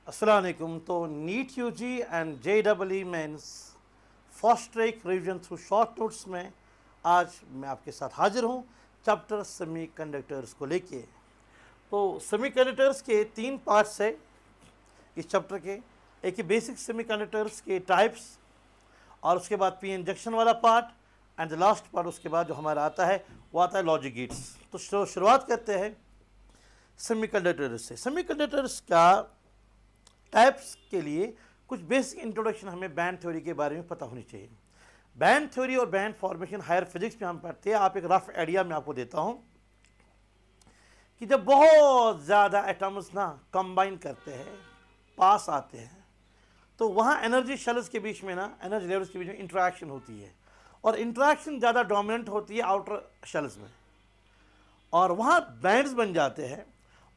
अस्सलाम वालेकुम। तो NEET UG and JEE mains first track revision through short notes में आज मैं आपके साथ हाजिर हूँ चैप्टर सेमीकंडक्टर्स को लेके। तो सेमीकंडक्टर्स के 3 पार्ट्स है इस चैप्टर के। एक ही बेसिक सेमीकंडक्टर्स के टाइप्स, और उसके बाद पी इंजेक्शन वाला part, and the last part उसके बाद जो हमारा आता है वो आता है लॉजिक गेट्स। तो शुरुआत करते हैं सेमीकंडक्टर्स से। सेमीकंडक्टर्स का टाइप्स के लिए कुछ बेसिक इंट्रोडक्शन हमें बैंड थ्योरी के बारे में पता होनी चाहिए। बैंड थ्योरी और बैंड फॉर्मेशन हायर फिजिक्स में हम पढ़ते हैं। आप एक रफ आइडिया मैं आपको देता हूं कि जब बहुत ज़्यादा एटम्स ना कंबाइन करते हैं, पास आते हैं, तो वहाँ एनर्जी शेल्स के बीच में ना, एनर्जी लेवल्स के बीच में इंटरेक्शन होती है, और इंटरेक्शन ज़्यादा डोमिनेंट होती है आउटर शेल्स में, और वहाँ बैंड्स बन जाते हैं।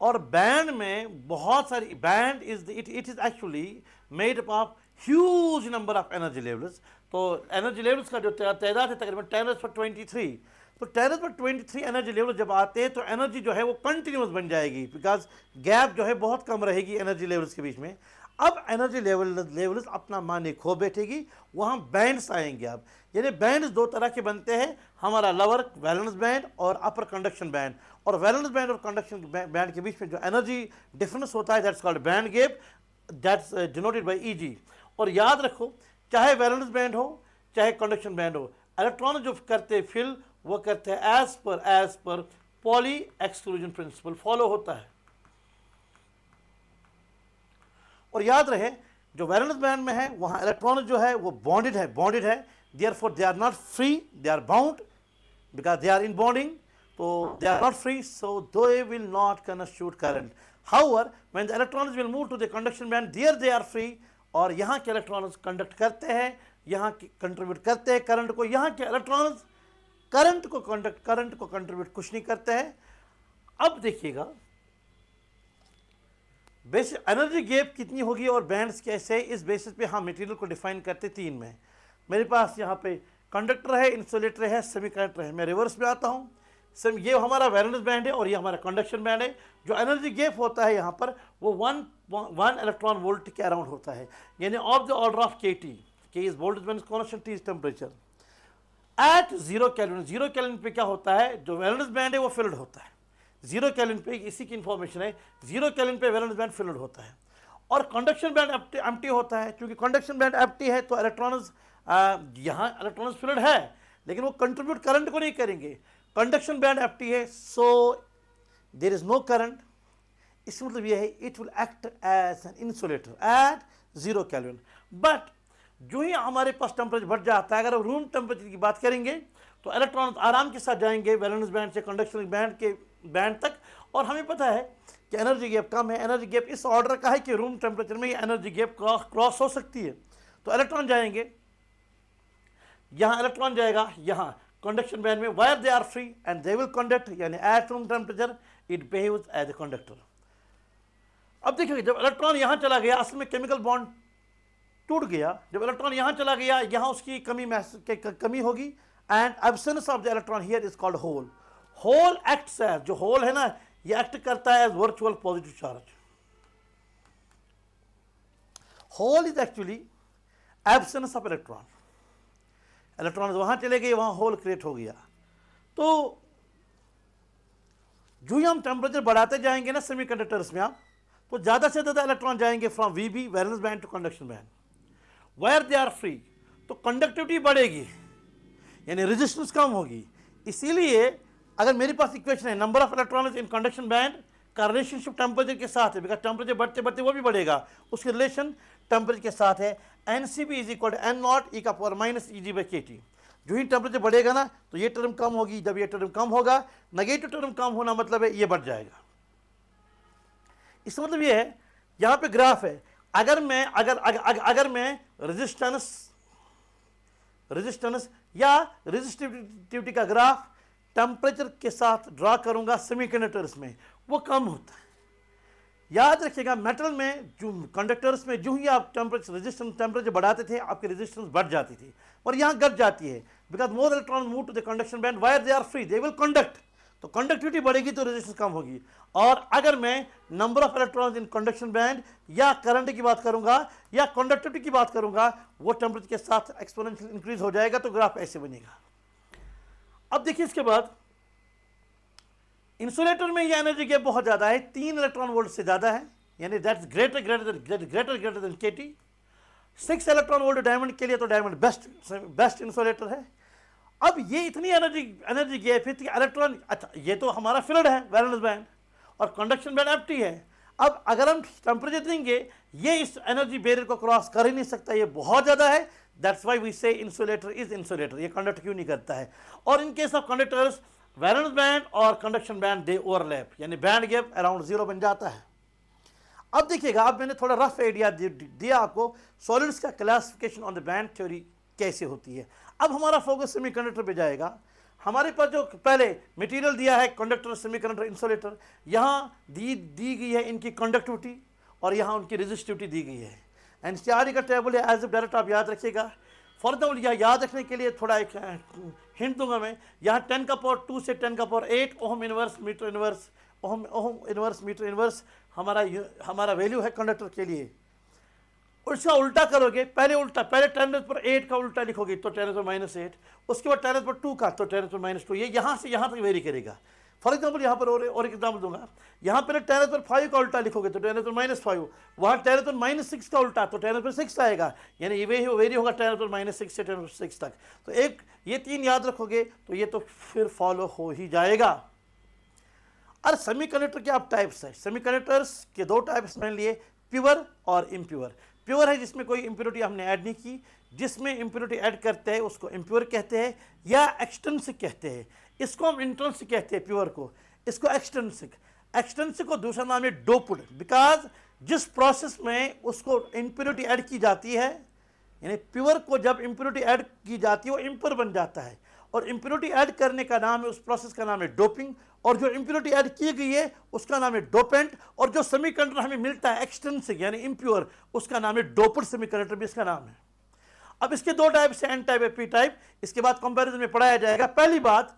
और बैंड में बहुत सारी band is it is actually made up of huge number of energy levels. तो एनर्जी लेवल्स का जो तादाद है तकरीबन 10⁻23। तो 10⁻23 एनर्जी लेवल जब आते हैं तो एनर्जी जो है वो कंटिन्यूस बन जाएगी, बिकॉज गैप जो है बहुत कम रहेगी एनर्जी लेवल्स के बीच में। अब एनर्जी लेवल्स अपना माने खो बैठेगी, वहाँ बैंड्स आएंगे। अब यानी बैंड्स दो तरह के बनते हैं, हमारा लोअर वैलेंस बैंड और अपर कंडक्शन बैंड। और वैलेंस बैंड और कंडक्शन बैंड के बीच में जो एनर्जी डिफरेंस होता है that's called band gap, that's denoted by Eg। और याद रखो, चाहे वैलेंस बैंड हो चाहे कंडक्शन बैंड हो, इलेक्ट्रॉन जो करते फिल वो करते हैं as per poly exclusion principle follow होता है। और याद रहे, जो वैलेंस बैंड में है वहाँ इलेक्ट्रॉन जो है वो बॉन्डेड है, therefore they are not free, they are bound because they are in bonding, so they are not free, so they will not constitute current. However, when the electrons will move to the conduction band, there they are free, और यहाँ के electrons conduct करते हैं, यहाँ के contribute करते हैं current को। यहाँ के इलेक्ट्रॉन्स करंट को कंट्रीब्यूट कुछ नहीं करते हैं। अब देखिएगा बेसिक एनर्जी गैप कितनी होगी और बैंड्स कैसे, इस बेसिस पे हम मटेरियल को डिफाइन करते 3 में। मेरे पास यहाँ पे कंडक्टर है, इंसुलेटर है, सेमीकंडक्टर है। मैं रिवर्स में आता हूँ। ये हमारा वैलेंस बैंड है और ये हमारा कंडक्शन बैंड है। जो एनर्जी गैप होता है यहाँ पर वो 1 इलेक्ट्रॉन वोल्ट के अराउंड होता है, यानी of the order of kT। K is voltage minus constant, T is temperature. At 0 kelvin, 0 kelvin पे क्या होता है, जो वैलेंस बैंड है वो फिल्ड होता है। 0 केल्विन पे, इसी की इंफॉर्मेशन है, 0 केल्विन पे वैलेंस बैंड फिल्ड होता है। और कंडक्शन बैंड एम्प्टी होता है। क्योंकि कंडक्शन बैंड एम्प्टी है तो इलेक्ट्रॉन्स, यहाँ इलेक्ट्रॉन्स फिल्ड है लेकिन वो कंट्रीब्यूट करंट को नहीं करेंगे। कंडक्शन बैंड एम्प्टी है, so there is no current. इसका मतलब ये है it will act as an insulator at 0 kelvin. But जो ही हमारे पास टेम्परेचर बढ़ जाता है, अगर हम रूम टेम्परेचर की बात करेंगे तो इलेक्ट्रॉन आराम के साथ जाएंगे वैलेंस बैंड से कंडक्शन बैंड के बैंड तक। और हमें पता है कि एनर्जी गैप कम है। एनर्जी गैप इस ऑर्डर का है कि रूम टेम्परेचर में एनर्जी गैप क्रॉस हो सकती है। तो इलेक्ट्रॉन जाएंगे, यहाँ इलेक्ट्रॉन जाएगा यहाँ कंडक्शन बैंड में, where they are free and they will conduct, यानी at room temperature it behaves as a conductor. अब देखिए, जब इलेक्ट्रॉन यहाँ चला गया, असल में केमिकल बॉन्ड टूट गया। जब इलेक्ट्रॉन यहाँ चला गया, यहाँ उसकी कमी होगी, and absence of the electron here is called hole. Hole acts as, जो होल है ना, ये एक्ट करता है as virtual positive charge. Hole is actually absence of electron. Electron वहाँ चले गए, वहाँ होल क्रिएट हो गया। तो जो ही हम टेम्परेचर बढ़ाते जाएंगे ना सेमीकंडक्टर्स में, आप तो ज़्यादा से ज़्यादा इलेक्ट्रॉन जाएंगे from VB valence band to conduction band, where they are free. तो कंडक्टिविटी बढ़ेगी, यानी रेजिस्टेंस कम होगी। इसीलिए अगर मेरे पास इक्वेशन है number of electrons in conduction band का रिलेशनशिप टेम्परेचर के साथ है, बिकॉज टेम्परेचर बढ़ते बढ़ते वो भी बढ़ेगा, उसकी रिलेशन टेम्परेचर के साथ है। NCB is equal to N0 e का पावर माइनस Eg/kT। जो ही टेम्परेचर बढ़ेगा ना तो ये टर्म कम होगी, जब ये टर्म कम होगा, नेगेटिव टर्म कम होना मतलब है ये बढ़ जाएगा। इसका मतलब ये है, यहाँ पे ग्राफ है, अगर मैं रेजिस्टेंस या रेजिस्टिविटी का ग्राफ टेम्परेचर के साथ ड्रा करूंगा सेमीकंडक्टर्स में, वो कम होता है। याद रखिएगा, मेटल में जो कंडक्टर्स में जो ही आप टेम्परेचर बढ़ाते थे, आपकी रेजिस्टेंस बढ़ जाती थी, और यहाँ घट जाती है, because more electron move to the conduction band, where they are free, they will conduct. तो कंडक्टिविटी बढ़ेगी तो रेजिस्टेंस कम होगी। और अगर मैं number of electrons in conduction band या करंट की बात करूंगा या कंडक्टिविटी की बात करूंगा, वो टेम्परेचर के साथ एक्सपोनेंशियल इंक्रीज हो जाएगा, तो ग्राफ ऐसे बनेगा। अब देखिए इसके बाद इंसुलेटर में ये एनर्जी गैप बहुत ज़्यादा है, 3 इलेक्ट्रॉन वोल्ट से ज़्यादा है, यानी that's greater than KT। 6 electron volt diamond के लिए तो डायमंड बेस्ट इंसुलेटर है। अब ये इतनी एनर्जी गैप है कि इलेक्ट्रॉन, अच्छा ये तो हमारा फिल्ड है वैलेंस बैंड और कंडक्शन बैंड एम्प्टी है। अब अगर हम टेम्परेचर देंगे, ये इस एनर्जी बैरियर को क्रॉस कर ही नहीं सकता, ये बहुत ज़्यादा है। दैट्स वाई वी से इंसुलेटर इज इंसुलेटर, ये कंडक्ट क्यों नहीं करता है। और in case of conductors, valence band और कंडक्शन बैंड दे ओवरलैप, यानी बैंड गैप अराउंड 0 बन जाता है। अब देखिएगा, अब मैंने थोड़ा रफ आइडिया दिया आपको सॉलिड्स का classification on the band theory कैसे होती है। अब हमारा फोकस सेमीकंडक्टर पे जाएगा। हमारे पास जो पहले मटेरियल दिया है, कंडक्टर, सेमीकंडक्टर, इंसुलेटर, यहाँ दी गई है इनकी कंडक्टिविटी और यहाँ उनकी रेजिस्टिविटी दी गई है। एनसीईआरटी का टेबल है, एज ए डायरेक्ट आप याद रखिएगा। फॉर एग्जाम्पल यह याद रखने के लिए थोड़ा एक हिंट दूंगा मैं। यहाँ 10 का पावर 2 से 10 का power 8 ohm inverse metre inverse, ohm inverse metre inverse हमारा वैल्यू है कंडक्टर के लिए। उसका उल्टा करोगे, पहले 10⁻8 का उल्टा लिखोगे तो 10⁻⁻8, उसके बाद 10⁻2 का तो 10⁻2, ये यहाँ से यहाँ तक वेरी करेगा। फॉर एग्जाम्पल यहाँ पर और एक एग्जाम्पल दूंगा, यहाँ पहले 10⁻5 का उल्टा लिखोगे तो 10⁻5, वहाँ 10⁻6 का उल्टा तो 10⁻6 आएगा, यानी ये वेरी होगा 10⁻6 से 10⁻6 तक। तो एक ये 3 याद रखोगे तो ये तो फिर फॉलो हो ही जाएगा। और सेमीकंडक्टर के आप टाइप्स हैं, सेमीकंडक्टर्स के 2 टाइप्स मान लिए, प्योर और इम्प्योर। प्योर है जिसमें कोई इम्प्योरिटी हमने ऐड नहीं की, जिसमें इम्प्योरिटी ऐड करते हैं उसको इम्प्योर कहते हैं या एक्सट्रिंसिक कहते हैं। इसको हम इंट्रिंसिक कहते हैं प्योर को, इसको एक्सट्रिंसिक को दूसरा नाम है डोप्ड, बिकॉज जिस प्रोसेस में उसको इम्प्योरिटी ऐड की जाती है, यानी प्योर को जब इम्प्योरिटी ऐड की जाती है वो इम्प्योर बन जाता है, और इम्प्योरिटी ऐड करने का नाम है, उस प्रोसेस का नाम है डोपिंग, और जो इम्प्योरिटी ऐड की गई है उसका नाम है डोपेंट, और जो सेमीकंडक्टर हमें मिलता है एक्सट्रिंसिक यानी इम्प्योर, उसका नाम है डोप्ड सेमीकंडक्टर भी इसका नाम है। अब इसके 2 टाइप से, एन टाइप है, पी टाइप, इसके बाद कंपैरिजन में पढ़ाया जाएगा। पहली बात,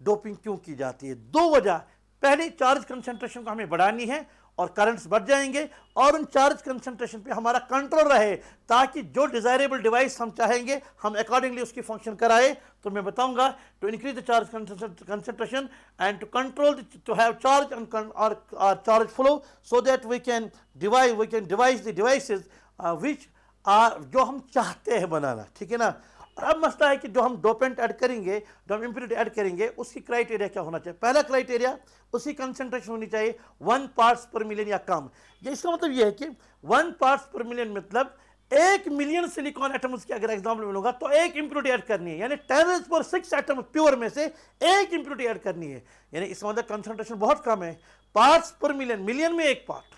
डोपिंग क्यों की जाती है, 2 वजह। पहली, चार्ज कंसंट्रेशन को हमें बढ़ानी है और करंट्स बढ़ जाएंगे, और उन चार्ज कंसंट्रेशन पे हमारा कंट्रोल रहे, ताकि जो डिजायरेबल डिवाइस हम चाहेंगे हम अकॉर्डिंगली उसकी फंक्शन कराए। तो मैं बताऊंगा, to increase the charge concentration and to control to have charge और charge flow, so that we can devise the devices which are, जो हम चाहते हैं बनाना, ठीक है ना। और अब मसला है कि जो हम डोपेंट ऐड करेंगे, जो हम इम्प्योरिटी ऐड करेंगे, उसकी क्राइटेरिया क्या होना चाहिए। पहला क्राइटेरिया, उसकी कंसंट्रेशन होनी चाहिए 1 पार्ट्स पर मिलियन या कम। ये इसका मतलब ये है कि 1 पार्ट्स पर मिलियन मतलब 1 मिलियन सिलिकॉन एटम्स की अगर एग्जाम्पल मिलूंगा तो 1 इम्प्योरिटी ऐड करनी है, यानी 10⁻6 एटम प्योर में से 1 इम्प्योरिटी ऐड करनी है, यानी इसका मतलब कंसंट्रेशन बहुत कम है, पार्ट्स पर मिलियन, मिलियन में 1 पार्ट।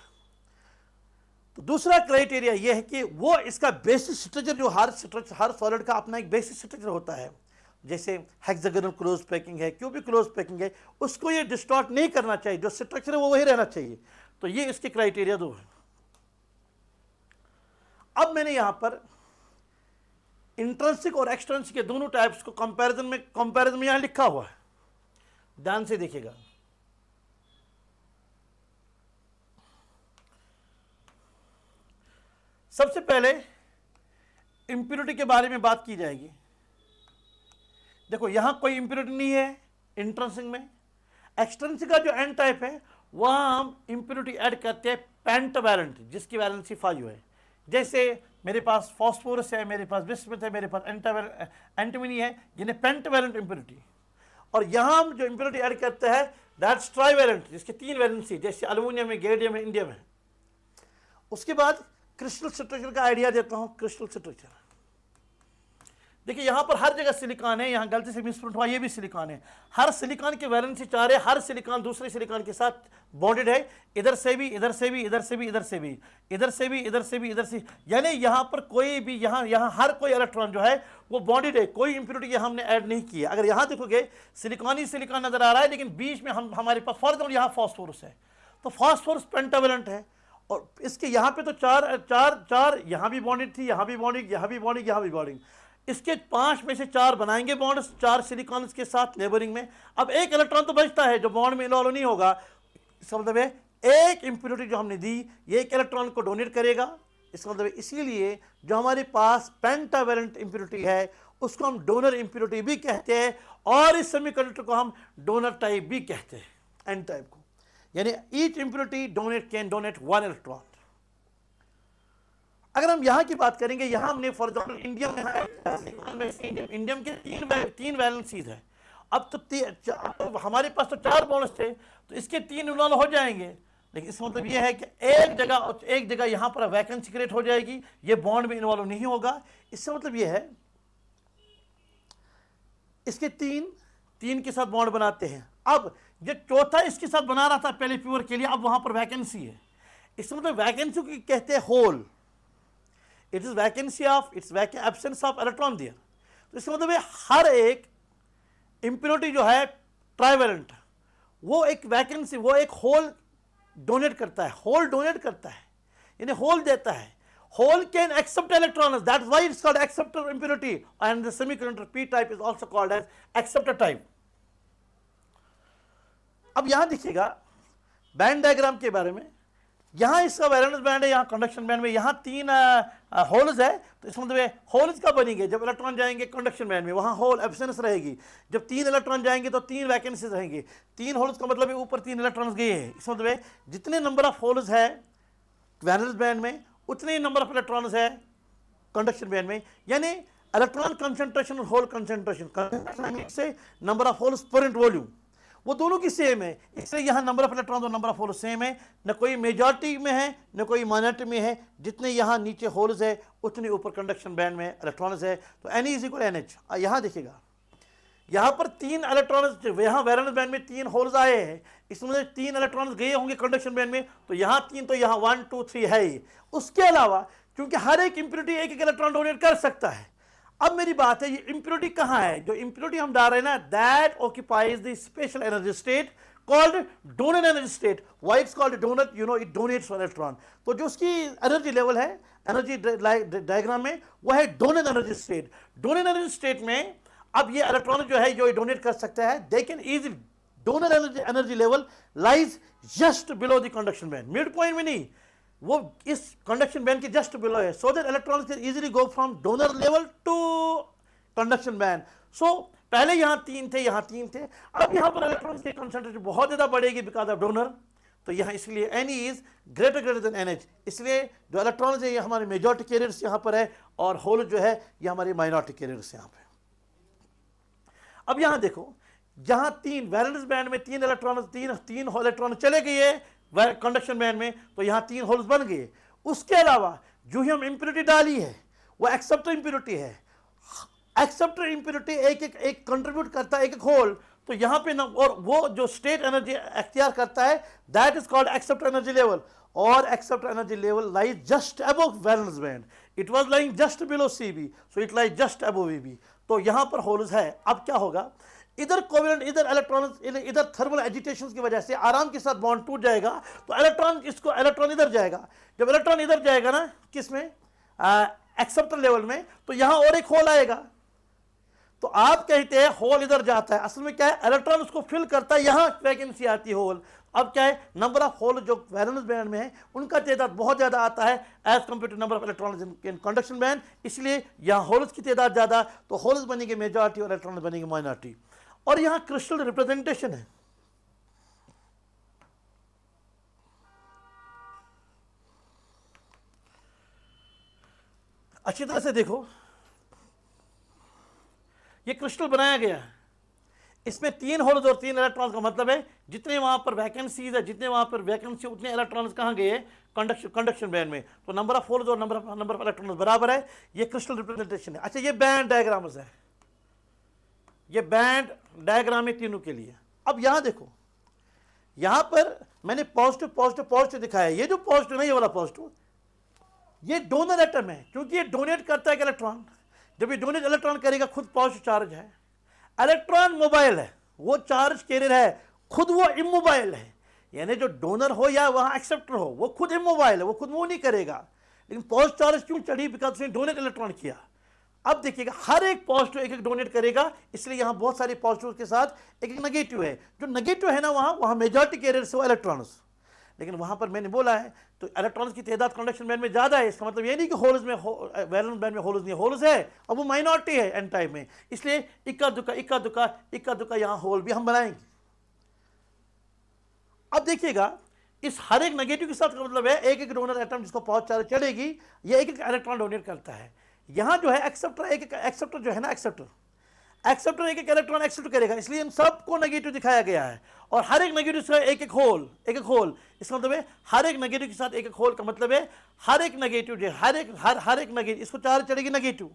तो दूसरा क्राइटेरिया यह है कि वो इसका बेसिक स्ट्रक्चर, जो हर सॉलिड का अपना एक बेसिक स्ट्रक्चर होता है, जैसे हेक्सागोनल क्लोज पैकिंग है, क्यूबिक क्लोज पैकिंग है, उसको ये डिस्टॉर्ट नहीं करना चाहिए, जो स्ट्रक्चर है वो वही रहना चाहिए। तो ये इसके क्राइटेरिया 2 है। अब मैंने यहां पर इंट्रिंसिक और एक्सट्रिंसिक के दोनों टाइप्स को कंपैरिजन में यहां लिखा हुआ है, ध्यान से देखिएगा। सबसे पहले इंप्योरिटी के बारे में बात की जाएगी। देखो यहां कोई इंप्योरिटी नहीं है इंट्रिंसिक में। एक्सट्रिंसिक का जो एन टाइप है वहां हम इंप्योरिटी ऐड करते हैं पेंटावैलेंट, जिसकी वैलेंसी 5 है। जैसे मेरे पास फॉस्फोरस है, मेरे पास बिस्मथ है, मेरे पास एंटीमनी है, जिन्हें पेंटावैलेंट इंप्योरिटी। और यहां हम जो इंप्योरिटी ऐड करते हैं दैट्स ट्राइवैलेंट, जिसके 3 वैलेंसी, जैसे एल्युमिनियम है, गैलियम है, इंडियम है। उसके बाद क्रिस्टल स्ट्रक्चर का आइडिया देता हूं। क्रिस्टल स्ट्रक्चर देखिए, यहां पर हर जगह सिलिकॉन है, यहां गलती से मिसप्रिंट हुआ, ये भी सिलिकॉन है। हर सिलिकॉन के वैलेंसी 4 है, हर सिलिकॉन दूसरे सिलिकॉन के साथ बॉन्डेड है, इधर से भी, इधर से भी, इधर से भी, इधर से भी, इधर से भी, इधर से भी, इधर से, यानी यहां पर कोई भी, यहां हर कोई इलेक्ट्रॉन जो है वो बॉन्डेड है, कोई इंप्योरिटी यहां हमने ऐड नहीं की है। अगर यहां देखोगे सिलिकॉन ही सिलिकॉन नजर आ रहा है, लेकिन बीच में हमारे पास फॉर एग्जाम्पल यहां फॉस्फोरस है, तो फॉस्फोरस पेंटावैलेंट है, और इसके यहाँ पे तो चार यहाँ भी बॉन्डिंग थी, यहाँ भी बॉन्डिंग, यहाँ भी बॉन्डिंग, यहाँ भी बॉन्डिंग। इसके 5 में से 4 बनाएंगे बॉन्ड 4 सिलिकॉन के साथ नेबरिंग में। अब एक इलेक्ट्रॉन तो बचता है जो बॉन्ड में इन्वॉल्व नहीं होगा, इसका मतलब है एक इंप्योरिटी जो हमने दी ये एक इलेक्ट्रॉन को डोनेट करेगा। इसका मतलब इसीलिए जो हमारे पास पेंटावैलेंट इंप्योरिटी है उसको हम डोनर इंप्योरिटी भी कहते हैं, और इस सेमीकंडक्टर को हम डोनर टाइप भी कहते हैं, एन टाइप को। यानी each impurity can donate 1 electron. अगर हम यहां की बात करेंगे, यहां हमने फॉर एग्जाम्पल इंडियम के 3 वैलेंसीज है। अब तो हमारे पास तो 4 बॉन्ड्स थे, तो इसके 3 इन्वॉल्व हो जाएंगे, लेकिन इसका मतलब यह है कि एक जगह यहां पर वैकेंसी क्रिएट हो जाएगी, ये बॉन्ड में इन्वॉल्व नहीं होगा। इसका मतलब यह है इसके 3 के साथ बॉन्ड बनाते हैं। अब जो चौथा इसके साथ बना रहा था पहले प्योर के लिए, अब वहां पर वैकेंसी है। इसका मतलब वैकेंसी को कहते हैं hole, it is vacancy of absence of electron दिया। तो इसका मतलब हर एक इंप्योरिटी जो है ट्राइवेलेंट, वो एक वैकेंसी, वो एक होल डोनेट करता है, होल डोनेट करता है, यानी होल देता है। Hole can accept electrons, that is why it's called acceptor impurity, and the semiconductor P type is also called as acceptor type. अब यहां देखिएगा बैंड डायग्राम के बारे में, यहां इसका वैलेंस बैंड है, यहां कंडक्शन बैंड में, यहां 3 होल्स है। तो इसका मतलब होल्स कब बनेंगे, जब इलेक्ट्रॉन जाएंगे कंडक्शन बैंड में, वहां होल एब्सेंस रहेगी। जब 3 इलेक्ट्रॉन जाएंगे तो 3 वैकेंसीज रहेंगी। 3 होल्स का मतलब ऊपर 3 इलेक्ट्रॉन्स गए हैं। इसका मतलब जितने नंबर ऑफ होल्स है वैलेंस बैंड में उतने ही नंबर ऑफ इलेक्ट्रॉन्स है कंडक्शन बैंड में। यानी इलेक्ट्रॉन कंसंट्रेशन और होल कंसंट्रेशन से number of holes per unit volume वो दोनों की सेम है, इसलिए यहाँ नंबर ऑफ इलेक्ट्रॉन और नंबर ऑफ होल्स सेम है, न कोई मेजॉरिटी में है न कोई माइनॉरिटी में है। जितने यहाँ नीचे होल्स है उतने ऊपर कंडक्शन बैंड में इलेक्ट्रॉन्स है। तो N is equal N H. यहाँ देखिएगा यहाँ पर 3 इलेक्ट्रॉन्स, यहाँ वैलेंस बैंड में 3 होल्स आए हैं, इसमें 3 इलेक्ट्रॉन्स गए होंगे कंडक्शन बैंड में, तो यहाँ 3 तो यहाँ 1 2 3 है ही। उसके अलावा क्योंकि हर एक इंप्योरिटी एक इलेक्ट्रॉन डोनेट कर सकता है। अब मेरी बात है, ये इंप्योरिटी कहाँ है, जो इंप्योरिटी हम डाल रहे हैं ना, that occupies the special energy state called donor energy state. Why it's called donor, you know, it donates electron. तो जो उसकी एनर्जी लेवल है एनर्जी डायग्राम में, वो है donor energy state. Donor energy state में अब ये इलेक्ट्रॉन जो है जो डोनेट कर सकता है, they can easily, donor energy level lies just below the conduction band, mid point में नहीं, वो इस कंडक्शन बैंड के जस्ट बिलो है, so that electrons can easily go from donor level to conduction band. So पहले यहाँ 3 थे, यहाँ 3 थे, अब यहाँ पर इलेक्ट्रॉन्स की कंसंट्रेशन बहुत ज्यादा बढ़ेगी बिकॉज ऑफ डोनर। तो यहाँ इसलिए N is greater than N H, इसलिए जो इलेक्ट्रॉन्स है ये हमारे मेजॉरिटी कैरियर्स यहाँ पर है, और होल जो है ये हमारे माइनॉरिटी कैरियर्स यहाँ पे। अब यहाँ देखो, जहाँ 3 वैलेंस बैंड में 3 इलेक्ट्रॉन, 3 इलेक्ट्रॉन चले गए कंडक्शन बैंड में, तो यहाँ 3 होल्स बन गए। उसके अलावा जो ही हम इंप्योरिटी डाली है वो एक्सेप्टर इंप्योरिटी है। एक्सेप्टर इंप्योरिटी एक कंट्रीब्यूट करता है एक होल, तो यहाँ पे और वो जो स्टेट एनर्जी अख्तियार करता है that is called acceptor energy level, और acceptor energy level lies just above valence band, it was lying just below CB, so it lies just above VB. तो यहाँ पर होल्स है। अब क्या होगा, इधर कोवेलेंट, इधर इलेक्ट्रॉन, इधर थर्मल एजिटेशन की वजह से आराम के साथ बॉन्ड टूट जाएगा, तो इलेक्ट्रॉन इधर जाएगा। जब इलेक्ट्रॉन इधर जाएगा ना, किस में, एक्सेप्टर लेवल में, तो यहां और एक होल आएगा। तो आप कहते हैं होल इधर जाता है, असल में क्या है, इलेक्ट्रॉन उसको फिल करता है, यहां वैकेंसी आती है होल। अब क्या है, नंबर ऑफ होल जो वैलेंस बैंड में है उनका तादाद बहुत ज्यादा आता है as compare to number of electrons in conduction band, इसलिए यहां होल्स की तादाद ज्यादा, तो होल्स बनेंगे मेजॉरिटी और इलेक्ट्रॉन बनेंगे माइनॉरिटी। और यहां क्रिस्टल रिप्रेजेंटेशन है, अच्छी तरह से देखो, ये क्रिस्टल बनाया गया है, इसमें 3 होल्स और 3 इलेक्ट्रॉन्स का मतलब है जितने वहां पर वैकेंसीज है, जितने वहां पर वैकेंसी उतने इलेक्ट्रॉन्स कहां गए, कंडक्शन बैंड में। तो नंबर ऑफ होल्स और नंबर ऑफ इलेक्ट्रॉन्स बराबर है, ये क्रिस्टल रिप्रेजेंटेशन है। अच्छा, ये बैंड डायग्राम्स है, ये बैंड डायग्राम है तीनों के लिए। अब यहां देखो, यहां पर मैंने पॉजिटिव पॉजिटिव पॉजिटिव दिखाया, ये जो पॉजिटिव है ये वाला पॉजिटिव, ये डोनर एटम है, क्योंकि ये डोनेट करता है इलेक्ट्रॉन। जब ये डोनेट इलेक्ट्रॉन करेगा, खुद पॉजिटिव चार्ज है, इलेक्ट्रॉन मोबाइल है, वो चार्ज कैरियर है, खुद वो इमोबाइल है। यानी जो डोनर हो या वहां एक्सेप्टर हो, वो खुद इमोबाइल है, वो खुद मूव नहीं करेगा। लेकिन पॉजिटिव चार्ज क्यों चढ़ी, बिकॉज उसने डोनेट इलेक्ट्रॉन किया। अब देखिएगा हर एक पॉजिटिव एक एक डोनेट करेगा, इसलिए यहां बहुत सारे पॉजिटिव के साथ एक एक नेगेटिव है। जो नेगेटिव है ना वहां मेजॉरिटी कैरियर्स हो इलेक्ट्रॉन्स, लेकिन वहां पर मैंने बोला है तो इलेक्ट्रॉन्स की तादाद कंडक्शन बैंड में ज़्यादा है। इसका मतलब ये नहीं कि होल्स में वैलेंस बैंड में होल्स नहीं, होल्स है अब वो माइनॉरिटी है एन टाइप में, इसलिए इक्का दुक्का यहाँ होल भी हम बनाएंगे। अब देखिएगा इस हर एक नेगेटिव के साथ का मतलब है एक एक डोनर एटम जिसको पॉजिटिव चार्ज चढ़ेगी ये एक एक इलेक्ट्रॉन डोनेट करता है। यहाँ जो है एक्सेप्टर एक एक एक्सेप्टर जो है ना एक्सेप्टर एक एक इलेक्ट्रॉन एक्सेप्ट करेगा, इसलिए इन सबको नेगेटिव दिखाया गया है। और हर एक नेगेटिव से एक एक होल इसका मतलब है हर एक नेगेटिव के साथ एक एक होल का मतलब है हर एक नेगेटिव जो हर एक नेगेटिव इसको चार्ज चढ़ेगी नेगेटिव,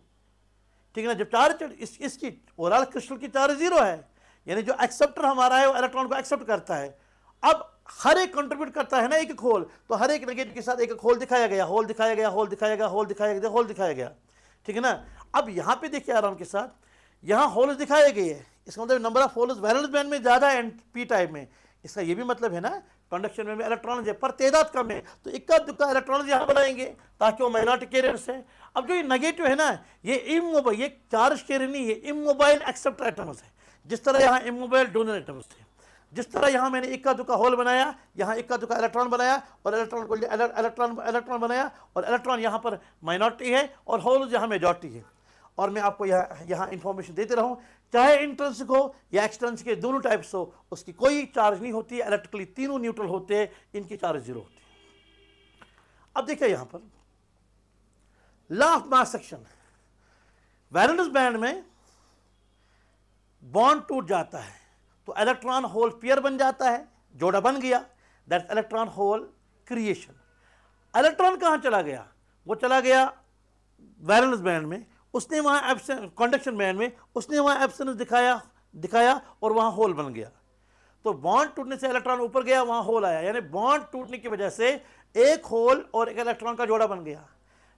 ठीक है ना। जब चार्ज इसकी ओवरऑल क्रिस्टल की चार्ज 0 है, यानी जो एक्सेप्टर हमारा है वो इलेक्ट्रॉन को एक्सेप्ट करता है। अब हर एक कंट्रीब्यूट करता है ना एक एक होल, तो हर एक नेगेटिव के साथ एक एक होल दिखाया गया, ठीक है ना। अब यहाँ पे देखिए आराम के साथ यहाँ होल्स दिखाए गए हैं, इसका मतलब number of holes valence band में ज़्यादा है पी टाइप में। इसका ये भी मतलब है ना कंडक्शन में इलेक्ट्रॉन है पर तादाद कम है, तो इक्का दुक्का इलेक्ट्रॉन यहाँ बनाएंगे ताकि वो माइनॉरिटी कैरियर्स है। अब जो ये नेगेटिव है ना ये इमोबाइल, ये चार्ज कैरियर नहीं, ये इमोबाइल एक्सेप्टर एटम्स है। जिस तरह यहाँ इमोबाइल डोनर एटम्स थे, जिस तरह यहाँ मैंने इक्का दुक्का होल बनाया, यहाँ इक्का दुक्का इलेक्ट्रॉन बनाया और इलेक्ट्रॉन बनाया, और इलेक्ट्रॉन यहाँ पर माइनॉरिटी है और होल यहाँ मेजॉरिटी है। और मैं आपको यहाँ इंफॉर्मेशन देते रहूँ, चाहे इंट्रिंसिक हो या एक्सट्रिंसिक के दोनों टाइप्स हो, उसकी कोई चार्ज नहीं होती है। इलेक्ट्रिकली तीनों न्यूट्रल होते हैं, इनकी चार्ज 0 होती है। अब देखिए यहाँ पर law of mass section, valence band में बॉन्ड टूट जाता है तो इलेक्ट्रॉन होल पेयर बन जाता है, जोड़ा बन गया, that's electron hole creation. Electron कहाँ चला गया? वो चला गया वैलेंस बैंड में, उसने वहाँ कंडक्शन बैंड में उसने वहाँ एब्सेंस दिखाया और वहाँ होल बन गया। तो बॉन्ड टूटने से इलेक्ट्रॉन ऊपर गया, वहाँ होल आया, यानी बॉन्ड टूटने की वजह से एक होल और एक इलेक्ट्रॉन का जोड़ा बन गया।